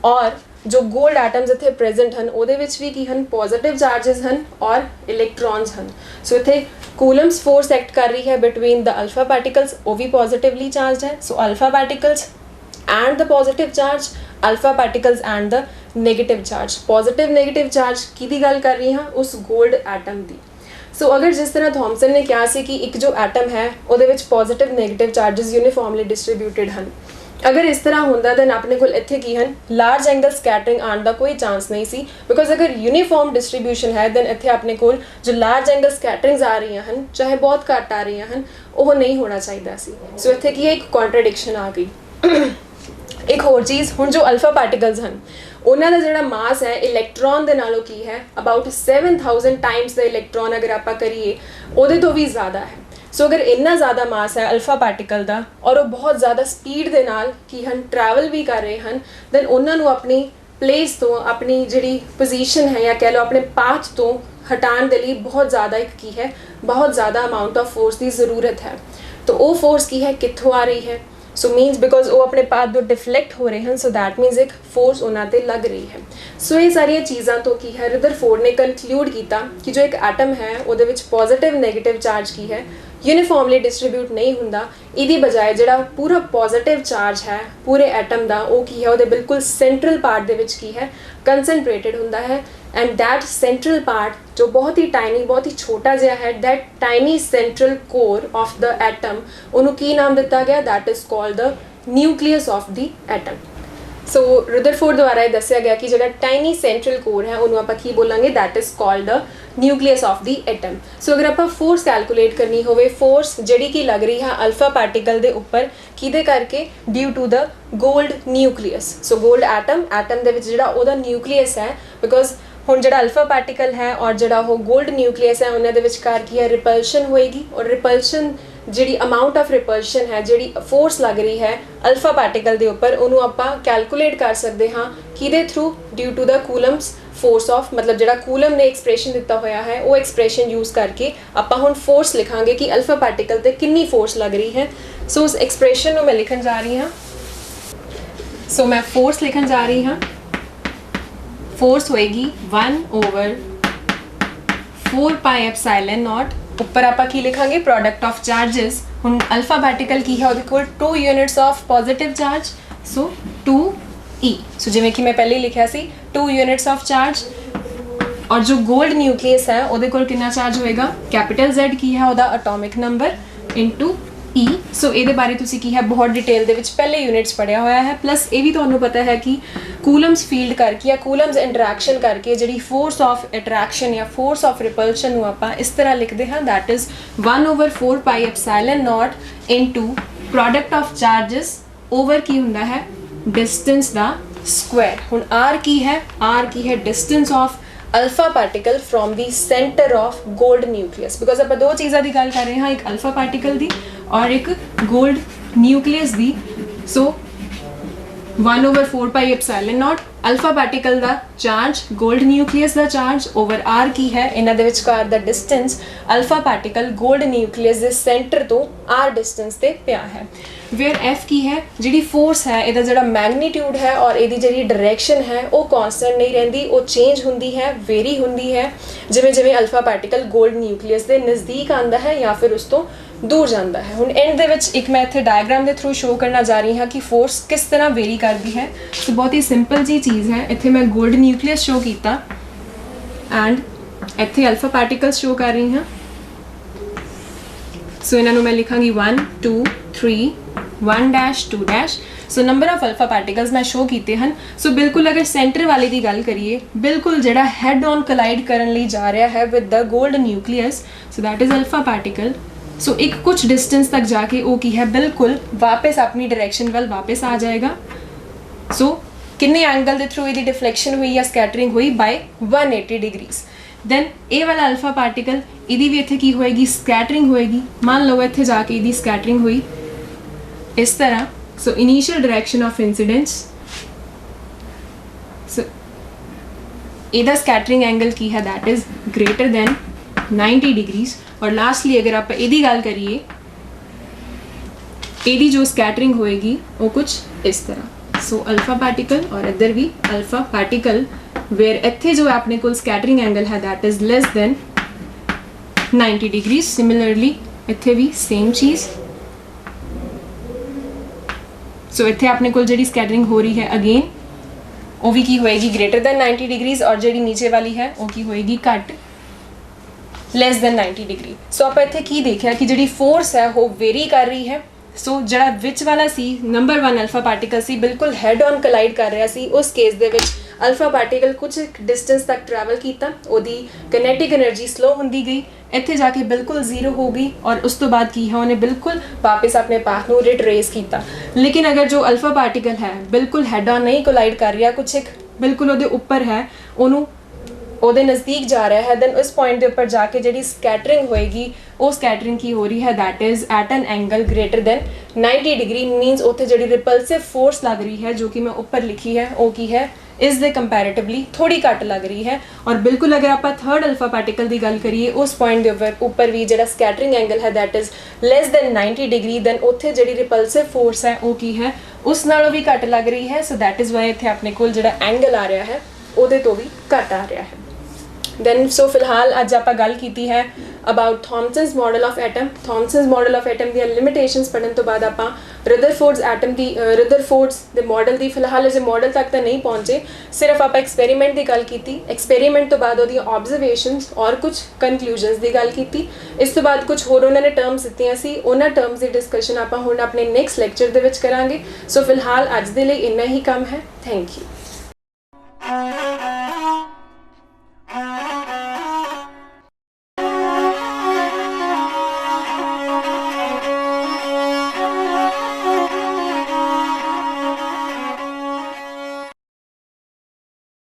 ਔਰ ਜੋ ਗੋਲਡ ਐਟਮਸ ਇੱਥੇ ਪ੍ਰੈਜ਼ੈਂਟ ਹਨ ਉਹਦੇ ਵਿੱਚ ਵੀ ਕੀ ਹਨ? ਪੋਜ਼ੀਟਿਵ ਚਾਰजेस ਹਨ ਔਰ ਇਲੈਕਟ੍ਰॉन्स ਹਨ। ਸੋ ਇੱਥੇ ਕੂਲਮਸ ਫੋਰਸ ਐਕਟ ਕਰ ਰਹੀ ਹੈ ਬਿਟਵੀਨ ਦ ਅਲਫਾ ਪਾਰਟੀਕਲਸ, ਉਹ ਵੀ ਪੋਜ਼ਿਟਿਵਲੀ ਚਾਰਜਡ ਹੈ। So alpha particles and the positive charge, alpha particles and the negative charge। positive negative charge की ਗੱਲ ਕਰ ਰਹੀ ਹਾਂ? ਉਸ ਗੋਲਡ ਐਟਮ ਦੀ। ਸੋ ਅਗਰ ਜਿਸ ਤਰ੍ਹਾਂ ਥੋਮਸਨ ਨੇ ਕਿਹਾ ਸੀ ਕਿ ਇੱਕ ਜੋ ਐਟਮ ਹੈ ਉਹਦੇ ਵਿੱਚ ਪੋਜ਼ਿਟਿਵ ਨੈਗੇਟਿਵ ਚਾਰजेस ਯੂਨੀਫਾਰਮਲੀ ਡਿਸਟ੍ਰੀਬਿਊਟਿਡ ਹਨ, ਅਗਰ ਇਸ ਤਰ੍ਹਾਂ ਹੁੰਦਾ ਤਾਂ ਆਪਣੇ ਕੋਲ ਇੱਥੇ ਕੀ ਹਨ? ਲਾਰਜ ਐਂਗਲ ਸਕੈਟਰਿੰਗ ਆਉਣ ਦਾ ਕੋਈ ਚਾਂਸ ਨਹੀਂ ਸੀ, ਬਿਕੋਜ਼ ਅਗਰ ਯੂਨੀਫਾਰਮ ਡਿਸਟ੍ਰੀਬਿਊਸ਼ਨ ਹੈ ਦੈਨ ਇੱਥੇ ਆਪਣੇ ਕੋਲ ਜੋ ਲਾਰਜ ਐਂਗਲ ਸਕੈਟਰਿੰਗਸ ਆ ਰਹੀਆਂ ਹਨ ਚਾਹੇ ਬਹੁਤ ਘੱਟ ਆ ਰਹੀਆਂ ਹਨ ਉਹ ਨਹੀਂ ਹੋਣਾ ਚਾਹੀਦਾ ਸੀ। ਸੋ ਇੱਥੇ ਕੀ ਹੈ? ਇੱਕ ਕੰਟਰਡਿਕਸ਼ਨ ਆ ਗਈ। ਇੱਕ ਹੋਰ ਚੀਜ਼, ਹੁਣ ਜੋ ਅਲਫਾ ਪਾਰਟੀਕਲਸ ਹਨ ਉਹਨਾਂ ਦਾ ਜਿਹੜਾ ਮਾਸ ਹੈ ਇਲੈਕਟ੍ਰੋਨ ਦੇ ਨਾਲੋਂ ਕੀ ਹੈ? ਅਬਾਊਟ 7,000 ਟਾਈਮਸ ਦਾ ਇਲੈਕਟ੍ਰੋਨ ਅਗਰ ਆਪਾਂ ਕਰੀਏ ਉਹਦੇ ਤੋਂ ਵੀ ਜ਼ਿਆਦਾ ਹੈ। ਸੋ ਅਗਰ ਇੰਨਾ ਜ਼ਿਆਦਾ ਮਾਸ ਹੈ ਅਲਫਾ ਪਾਰਟੀਕਲ ਦਾ ਔਰ ਉਹ ਬਹੁਤ ਜ਼ਿਆਦਾ ਸਪੀਡ ਦੇ ਨਾਲ ਕੀ ਹਨ? ਟਰੈਵਲ ਵੀ ਕਰ ਰਹੇ ਹਨ, ਦੈਨ ਉਹਨਾਂ ਨੂੰ ਆਪਣੀ ਪਲੇਸ ਤੋਂ, ਆਪਣੀ ਜਿਹੜੀ ਪੋਜੀਸ਼ਨ ਹੈ ਜਾਂ ਕਹਿ ਲਓ ਆਪਣੇ ਪਾਥ ਤੋਂ ਹਟਾਉਣ ਦੇ ਲਈ ਬਹੁਤ ਜ਼ਿਆਦਾ ਇੱਕ ਕੀ ਹੈ? ਬਹੁਤ ਜ਼ਿਆਦਾ ਅਮਾਊਂਟ ਆਫ ਫੋਰਸ ਦੀ ਜ਼ਰੂਰਤ ਹੈ। ਤਾਂ ਉਹ ਫੋਰਸ ਕੀ ਹੈ? ਕਿੱਥੋਂ ਆ ਰਹੀ ਹੈ? ਸੋ ਮੀਨਸ ਬਿਕੋਜ਼ ਉਹ ਆਪਣੇ ਪਾਥ ਤੋਂ ਡਿਫਲੈਕਟ ਹੋ ਰਹੇ ਹਨ, ਸੋ ਦੈਟ ਮੀਨਸ ਇੱਕ ਫੋਰਸ ਉਹਨਾਂ 'ਤੇ ਲੱਗ ਰਹੀ ਹੈ। ਸੋ ਇਹ ਸਾਰੀਆਂ ਚੀਜ਼ਾਂ ਤੋਂ ਕੀ ਹੈ? ਰਦਰਫੋਰਡ ਨੇ ਕਨਕਲੂਡ ਕੀਤਾ ਕਿ ਜੋ ਇੱਕ ਐਟਮ ਹੈ ਉਹਦੇ ਵਿੱਚ ਪੋਜ਼ਿਟਿਵ ਨੈਗੇਟਿਵ ਚਾਰਜ ਕੀ ਹੈ? ਯੂਨੀਫਾਰਮਲੀ ਡਿਸਟ੍ਰੀਬਿਊਟ ਨਹੀਂ ਹੁੰਦਾ। ਇਹਦੀ ਬਜਾਏ ਜਿਹੜਾ ਪੂਰਾ ਪੋਜ਼ਿਟਿਵ ਚਾਰਜ ਹੈ ਪੂਰੇ ਐਟਮ ਦਾ ਉਹ ਕੀ ਹੈ? ਉਹਦੇ ਬਿਲਕੁਲ ਸੈਂਟਰਲ ਪਾਰਟ ਦੇ ਵਿੱਚ ਕੀ ਹੈ? ਕੰਸਨਟ੍ਰੇਟਡ ਹੁੰਦਾ ਹੈ। ਐਂਡ ਦੈਟ ਸੈਂਟਰਲ ਪਾਰਟ ਜੋ ਬਹੁਤ ਹੀ ਟਾਈਨੀ, ਬਹੁਤ ਹੀ ਛੋਟਾ ਜਿਹਾ ਹੈ, that tiny central core of the atom, ਉਹਨੂੰ ਕੀ ਨਾਮ ਦਿੱਤਾ ਗਿਆ? That is called the nucleus of the atom. So Rutherford ਦੁਆਰਾ ਇਹ ਦੱਸਿਆ ਗਿਆ ਕਿ ਜਿਹੜਾ ਟਾਈਨੀ ਸੈਂਟਰਲ ਕੋਰ ਹੈ ਉਹਨੂੰ ਆਪਾਂ ਕੀ ਬੋਲਾਂਗੇ? That is called the nucleus of the atom. So ਅਗਰ ਆਪਾਂ ਫੋਰਸ ਕੈਲਕੂਲੇਟ ਕਰਨੀ ਹੋਵੇ, ਫੋਰਸ ਜਿਹੜੀ ਕਿ ਲੱਗ ਰਹੀ ਹੈ ਅਲਫਾ ਪਾਰਟੀਕਲ ਦੇ ਉੱਪਰ, ਕਿਹਦੇ ਕਰਕੇ? Due to the gold nucleus. So gold atom ਦੇ ਵਿੱਚ ਜਿਹੜਾ ਉਹਦਾ ਨਿਊਕਲੀਅਸ ਹੈ, ਬਿਕੋਜ਼ ਹੁਣ ਜਿਹੜਾ ਅਲਫਾ ਪਾਰਟੀਕਲ ਹੈ ਔਰ ਜਿਹੜਾ ਉਹ ਗੋਲਡ ਨਿਊਕਲੀਅਸ ਹੈ, ਉਹਨਾਂ ਦੇ ਵਿਚਕਾਰ ਕੀ ਹੈ? ਰਿਪਲਸ਼ਨ ਹੋਏਗੀ। ਔਰ ਰਿਪਲਸ਼ਨ ਜਿਹੜੀ ਅਮਾਊਂਟ ਆਫ ਰਿਪਲਸ਼ਨ ਹੈ, ਜਿਹੜੀ ਫੋਰਸ ਲੱਗ ਰਹੀ ਹੈ ਅਲਫਾ ਪਾਰਟੀਕਲ ਦੇ ਉੱਪਰ, ਉਹਨੂੰ ਆਪਾਂ ਕੈਲਕੂਲੇਟ ਕਰ ਸਕਦੇ ਹਾਂ ਕਿਹਦੇ through? Due to the Coulomb's force of, ਮਤਲਬ ਜਿਹੜਾ ਕੂਲਮ ਨੇ ਐਕਸਪ੍ਰੈਸ਼ਨ ਦਿੱਤਾ ਹੋਇਆ ਹੈ ਉਹ ਐਕਸਪ੍ਰੈਸ਼ਨ ਯੂਜ਼ ਕਰਕੇ ਆਪਾਂ ਹੁਣ ਫੋਰਸ ਲਿਖਾਂਗੇ ਕਿ ਅਲਫਾ ਪਾਰਟੀਕਲ ਤੇ ਕਿੰਨੀ ਫੋਰਸ ਲੱਗ ਰਹੀ ਹੈ। ਸੋ ਉਸ ਐਕਸਪ੍ਰੈਸ਼ਨ ਨੂੰ ਮੈਂ ਲਿਖਣ ਜਾ ਰਹੀ ਹਾਂ। ਸੋ ਮੈਂ ਫੋਰਸ ਲਿਖਣ ਜਾ ਰਹੀ ਹਾਂ। ਫੋਰਸ ਹੋਏਗੀ 1/4 ਪਾਈ ਐਪਸਾਈਲਨ ਨॉट। ਉੱਪਰ ਆਪਾਂ ਕੀ ਲਿਖਾਂਗੇ? Product of charges. ਹੁਣ ਅਲਫਾ ਪਾਰਟੀਕਲ ਕੀ ਹੈ? ਉਹਦੇ ਕੋਲ 2 units of positive charge, so 2e। ਸੋ ਜਿਵੇਂ ਕਿ ਮੈਂ ਪਹਿਲੇ ਹੀ ਲਿਖਿਆ ਸੀ 2 ਯੂਨਿਟਸ ਆਫ ਚਾਰਜ। ਔਰ ਜੋ ਗੋਲਡ ਨਿਊਕਲੀਅਸ ਹੈ ਉਹਦੇ ਕੋਲ ਕਿੰਨਾ ਚਾਰਜ ਹੋਏਗਾ? ਕੈਪੀਟਲ Z ਕੀ ਹੈ ਉਹਦਾ? Atomic number into E। ਸੋ ਇਹਦੇ ਬਾਰੇ ਤੁਸੀਂ ਕੀ ਹੈ ਬਹੁਤ ਡਿਟੇਲ ਦੇ ਵਿੱਚ ਪਹਿਲੇ ਯੂਨਿਟਸ ਪੜ੍ਹਿਆ ਹੋਇਆ ਹੈ। ਪਲੱਸ ਇਹ ਵੀ ਤੁਹਾਨੂੰ ਪਤਾ ਹੈ ਕਿ ਕੂਲਮਸ ਫੀਲਡ ਕਰਕੇ ਜਾਂ ਕੂਲਮਸ ਇੰਟਰੈਕਸ਼ਨ ਕਰਕੇ ਜਿਹੜੀ ਫੋਰਸ ਆਫ ਅਟਰੈਕਸ਼ਨ ਜਾਂ ਫੋਰਸ ਆਫ ਰਿਪਲਸ਼ਨ ਨੂੰ ਆਪਾਂ ਇਸ ਤਰ੍ਹਾਂ ਲਿਖਦੇ ਹਾਂ, that is 1/4 pi epsilon naught into product of charges over ਕੀ ਹੁੰਦਾ ਹੈ? ਡਿਸਟੈਂਸ ਦਾ ਸਕੁਆਇਰ। ਹੁਣ r ਕੀ ਹੈ? r ਕੀ ਹੈ? Distance of alpha particle from the centre of gold nucleus. Because ਆਪਾਂ ਦੋ ਚੀਜ਼ਾਂ ਦੀ ਗੱਲ ਕਰ ਰਹੇ ਹਾਂ, ਇੱਕ ਅਲਫਾ ਪਾਰਟੀਕਲ ਦੀ ਔਰ ਇੱਕ ਗੋਲਡ ਨਿਊਕਲੀਅਸ ਦੀ। So 1/4 pi epsilon naught alpha particle ਦਾ ਚਾਰਜ, ਗੋਲਡ ਨਿਊਕਲੀਅਸ ਦਾ ਚਾਰਜ ਓਵਰ r ਕੀ ਹੈ? ਇਹਨਾਂ ਦੇ ਵਿਚਕਾਰ ਦਾ distance. Alpha particle gold nucleus ਦੇ ਸੈਂਟਰ ਤੋਂ r ਡਿਸਟੈਂਸ ਤੇ ਪਿਆ ਹੈ। ਵੇਅਰ f ਕੀ ਹੈ? ਜਿਹੜੀ ਫੋਰਸ ਹੈ ਇਹਦਾ ਜਿਹੜਾ ਮੈਗਨੀਟਿਊਡ ਹੈ ਔਰ ਇਹਦੀ ਜਿਹੜੀ ਡਾਇਰੈਕਸ਼ਨ ਹੈ ਉਹ ਕਾਂਸਟੈਂਟ ਨਹੀਂ ਰਹਿੰਦੀ, ਉਹ ਚੇਂਜ ਹੁੰਦੀ ਹੈ, ਵੇਰੀ ਹੁੰਦੀ ਹੈ ਜਿਵੇਂ ਜਿਵੇਂ ਅਲਫਾ ਪਾਰਟੀਕਲ ਗੋਲਡ ਨਿਊਕਲੀਅਸ ਦੇ ਨਜ਼ਦੀਕ ਆਉਂਦਾ ਹੈ ਜਾਂ ਫਿਰ ਉਸ ਤੋਂ ਦੂਰ ਜਾਂਦਾ ਹੈ। ਹੁਣ ਐਂਡ ਦੇ ਵਿੱਚ ਇੱਕ ਮੈਂ ਇੱਥੇ ਡਾਇਗਰਾਮ ਦੇ ਥਰੂ ਸ਼ੋ ਕਰਨਾ ਜਾ ਰਹੀ ਹਾਂ ਕਿ ਫੋਰਸ ਕਿਸ ਤਰ੍ਹਾਂ ਵੇਰੀ ਕਰਦੀ ਹੈ। ਸੋ ਬਹੁਤ ਹੀ ਸਿੰਪਲ ਜੀ ਚੀਜ਼ ਹੈ। ਇੱਥੇ ਮੈਂ ਗੋਲਡ ਨਿਊਕਲੀਅਸ ਸ਼ੋ ਕੀਤਾ ਐਂਡ ਇੱਥੇ ਅਲਫਾ ਪਾਰਟੀਕਲਸ ਸ਼ੋ ਕਰ ਰਹੀ ਹਾਂ। ਸੋ ਇਹਨਾਂ ਨੂੰ ਮੈਂ ਲਿਖਾਂਗੀ 1 2 3 1 dash 2 dash. So number of alpha particles ਮੈਂ ਸ਼ੋ ਕੀਤੇ ਹਨ। ਸੋ ਬਿਲਕੁਲ ਅਗਰ ਸੈਂਟਰ ਵਾਲੇ ਦੀ ਗੱਲ ਕਰੀਏ, ਬਿਲਕੁਲ ਜਿਹੜਾ ਹੈਡ ਔਨ ਕੋਲਾਈਡ ਕਰਨ ਲਈ ਜਾ ਰਿਹਾ ਹੈ with the gold nucleus, so that is alpha particle. So ਇੱਕ ਕੁਝ ਡਿਸਟੈਂਸ ਤੱਕ ਜਾ ਕੇ ਉਹ ਕੀ ਹੈ? ਬਿਲਕੁਲ ਵਾਪਸ ਆਪਣੀ ਡਾਇਰੈਕਸ਼ਨ ਵੱਲ ਵਾਪਸ ਆ ਜਾਏਗਾ। ਸੋ ਕਿੰਨੇ ਐਂਗਲ ਦੇ ਥਰੂ ਇਹਦੀ ਡਿਫਲੈਕਸ਼ਨ ਹੋਈ ਜਾਂ ਸਕੈਟਰਿੰਗ ਹੋਈ? ਬਾਈ 180 ਡਿਗਰੀਜ਼। ਦੈਨ ਇਹ ਵਾਲਾ ਅਲਫਾ ਪਾਰਟੀਕਲ, ਇਹਦੀ ਵੀ ਇੱਥੇ ਕੀ ਹੋਏਗੀ? ਸਕੈਟਰਿੰਗ ਹੋਏਗੀ। ਮੰਨ ਲਓ ਇੱਥੇ ਜਾ ਕੇ ਇਹਦੀ ਸਕੈਟਰਿੰਗ ਹੋਈ ਇਸ ਤਰ੍ਹਾਂ। ਸੋ ਇਨੀਸ਼ੀਅਲ ਡਾਇਰੈਕਸ਼ਨ ਆਫ ਇਨਸੀਡੈਂਸ, ਸੋ ਇਹਦਾ ਸਕੈਟਰਿੰਗ ਐਂਗਲ ਕੀ ਹੈ? That is greater then 90 degrees. और लास्टली अगर आप ਇਹਦੀ ਗੱਲ ਕਰੀਏ, ਇਹਦੀ ਜੋ ਸਕੈਟਰਿੰਗ ਹੋਏਗੀ ਉਹ ਕੁਝ ਇਸ ਤਰ੍ਹਾਂ। ਸੋ ਅਲਫਾ ਪਾਰਟੀਕਲ ਔਰ ਇੱਧਰ ਵੀ ਅਲਫਾ ਪਾਰਟੀਕਲ, ਵੇਅਰ ਇੱਥੇ ਜੋ ਆਪਣੇ ਕੋਲ ਸਕੈਟਰਿੰਗ ਐਂਗਲ ਹੈ that is less than 90 degrees. Similarly ਇੱਥੇ ਵੀ ਸੇਮ ਚੀਜ਼। ਸੋ ਇੱਥੇ ਆਪਣੇ ਕੋਲ ਜਿਹੜੀ ਸਕੈਟਰਿੰਗ ਹੋ ਰਹੀ ਹੈ ਅਗੇਨ ਉਹ ਵੀ ਕੀ ਹੋਏਗੀ? Greater then 90 degrees. ਔਰ ਜਿਹੜੀ ਨੀਚੇ ਵਾਲੀ ਹੈ ਉਹ ਕੀ ਹੋਏਗੀ? ਘੱਟ, ਲੈਸ ਦੈਨ 90 ਡਿਗਰੀ। ਸੋ ਆਪਾਂ ਇੱਥੇ ਕੀ ਦੇਖਿਆ ਕਿ ਜਿਹੜੀ ਫੋਰਸ ਹੈ ਉਹ ਵੇਰੀ ਕਰ ਰਹੀ ਹੈ। ਸੋ ਜਿਹੜਾ ਵਿੱਚ ਵਾਲਾ ਸੀ ਨੰਬਰ 1 ਅਲਫਾ ਪਾਰਟੀਕਲ ਸੀ, ਬਿਲਕੁਲ ਹੈਡ ਔਨ ਕੋਲਾਈਡ ਕਰ ਰਿਹਾ ਸੀ। ਉਸ ਕੇਸ ਦੇ ਵਿੱਚ ਅਲਫਾ ਪਾਰਟੀਕਲ ਕੁਝ ਡਿਸਟੈਂਸ ਤੱਕ ਟਰੈਵਲ ਕੀਤਾ, ਉਹਦੀ ਕਾਈਨੈਟਿਕ એનર્ਜੀ ਸਲੋ ਹੁੰਦੀ ਗਈ, ਇੱਥੇ ਜਾ ਕੇ ਬਿਲਕੁਲ ਜ਼ੀਰੋ ਹੋ ਗਈ ਔਰ ਉਸ ਤੋਂ ਬਾਅਦ ਕੀ ਹੈ? ਉਹਨੇ ਬਿਲਕੁਲ ਵਾਪਸ ਆਪਣੇ ਪਾਥ ਨੂੰ ਰਿਟਰੇਸ ਕੀਤਾ। ਲੇਕਿਨ ਅਗਰ ਜੋ ਅਲਫਾ ਪਾਰਟੀਕਲ ਹੈ ਬਿਲਕੁਲ ਹੈਡ ਔਨ ਨਹੀਂ ਕੋਲਾਈਡ ਕਰ ਰਿਹਾ, ਕੁਛ ਇੱਕ ਬਿਲਕੁਲ ਉਹਦੇ ਉੱਪਰ ਹੈ, ਉਹਨੂੰ ਉਹਦੇ ਨਜ਼ਦੀਕ ਜਾ ਰਿਹਾ ਹੈ, ਦੈਨ ਉਸ ਪੁਆਇੰਟ ਦੇ ਉੱਪਰ ਜਾ ਕੇ ਜਿਹੜੀ ਸਕੈਟਰਿੰਗ ਹੋਏਗੀ ਉਹ ਸਕੈਟਰਿੰਗ ਕੀ ਹੋ ਰਹੀ ਹੈ? That is at N angle greater then 90 degree. Means ਉੱਥੇ ਜਿਹੜੀ ਰਿਪਲਸਿਵ ਫੋਰਸ ਲੱਗ ਰਹੀ ਹੈ ਜੋ ਕਿ ਮੈਂ ਉੱਪਰ ਲਿਖੀ ਹੈ ਉਹ ਕੀ ਹੈ? ਇਸ ਦੇ ਕੰਪੈरेटिवली ਥੋੜੀ ਘੱਟ ਲੱਗ ਰਹੀ ਹੈ। ਔਰ ਬਿਲਕੁਲ ਅਗਰ ਆਪਾਂ ਥਰਡ ਅਲਫਾ ਪਾਰਟੀਕਲ ਦੀ ਗੱਲ ਕਰੀਏ, ਉਸ ਪੁਆਇੰਟ ਦੇ ਉੱਪਰ ਵੀ ਜਿਹੜਾ ਸਕੈਟਰਿੰਗ ਐਂਗਲ ਹੈ that is less than 90 degree, then ਉੱਥੇ ਜਿਹੜੀ ਰਿਪਲਸਿਵ ਫੋਰਸ ਹੈ ਉਹ ਕੀ ਹੈ? ਉਸ ਨਾਲੋਂ ਵੀ ਘੱਟ ਲੱਗ ਰਹੀ ਹੈ। ਸੋ ਦੈਟ ਇਜ਼ ਵਾਈ ਇੱਥੇ ਆਪਣੇ ਕੋਲ ਜਿਹੜਾ ਐਂਗਲ ਆ ਰਿਹਾ ਹੈ ਉਹਦੇ ਤੋਂ ਵੀ ਘੱਟ ਆ ਰਿਹਾ ਹੈ। ਦੈਨ ਸੋ ਫਿਲਹਾਲ ਅੱਜ ਆਪਾਂ ਗੱਲ ਕੀਤੀ ਹੈ about Thomson's model of atom. Thomson's model of atom ਦੀਆਂ ਲਿਮਿਟੇਸ਼ਨਸ ਪੜ੍ਹਨ ਤੋਂ ਬਾਅਦ ਆਪਾਂ ਰਦਰਫੋਰਡਸ ਦੇ ਮਾਡਲ ਦੀ ਫਿਲਹਾਲ ਅਜੇ ਮਾਡਲ ਤੱਕ ਤਾਂ ਨਹੀਂ ਪਹੁੰਚੇ, ਸਿਰਫ ਆਪਾਂ ਐਕਸਪੈਰੀਮੈਂਟ ਦੀ ਗੱਲ ਕੀਤੀ। ਐਕਸਪੈਰੀਮੈਂਟ ਤੋਂ ਬਾਅਦ ਉਹਦੀਆਂ ਆਬਜ਼ਰਵੇਸ਼ਨਸ ਔਰ ਕੁਝ ਕਨਕਲੂਜਨਸ ਦੀ ਗੱਲ ਕੀਤੀ। ਇਸ ਤੋਂ ਬਾਅਦ ਕੁਝ ਹੋਰ ਉਹਨਾਂ ਨੇ ਟਰਮਸ ਦਿੱਤੀਆਂ ਸੀ, ਉਹਨਾਂ ਟਰਮਸ ਦੀ ਡਿਸਕਸ਼ਨ ਆਪਾਂ ਹੁਣ ਆਪਣੇ ਨੈਕਸਟ ਲੈਕਚਰ ਦੇ ਵਿੱਚ ਕਰਾਂਗੇ। ਸੋ ਫਿਲਹਾਲ ਅੱਜ ਦੇ ਲਈ ਇੰਨਾ ਹੀ ਕੰਮ ਹੈ। Thank you.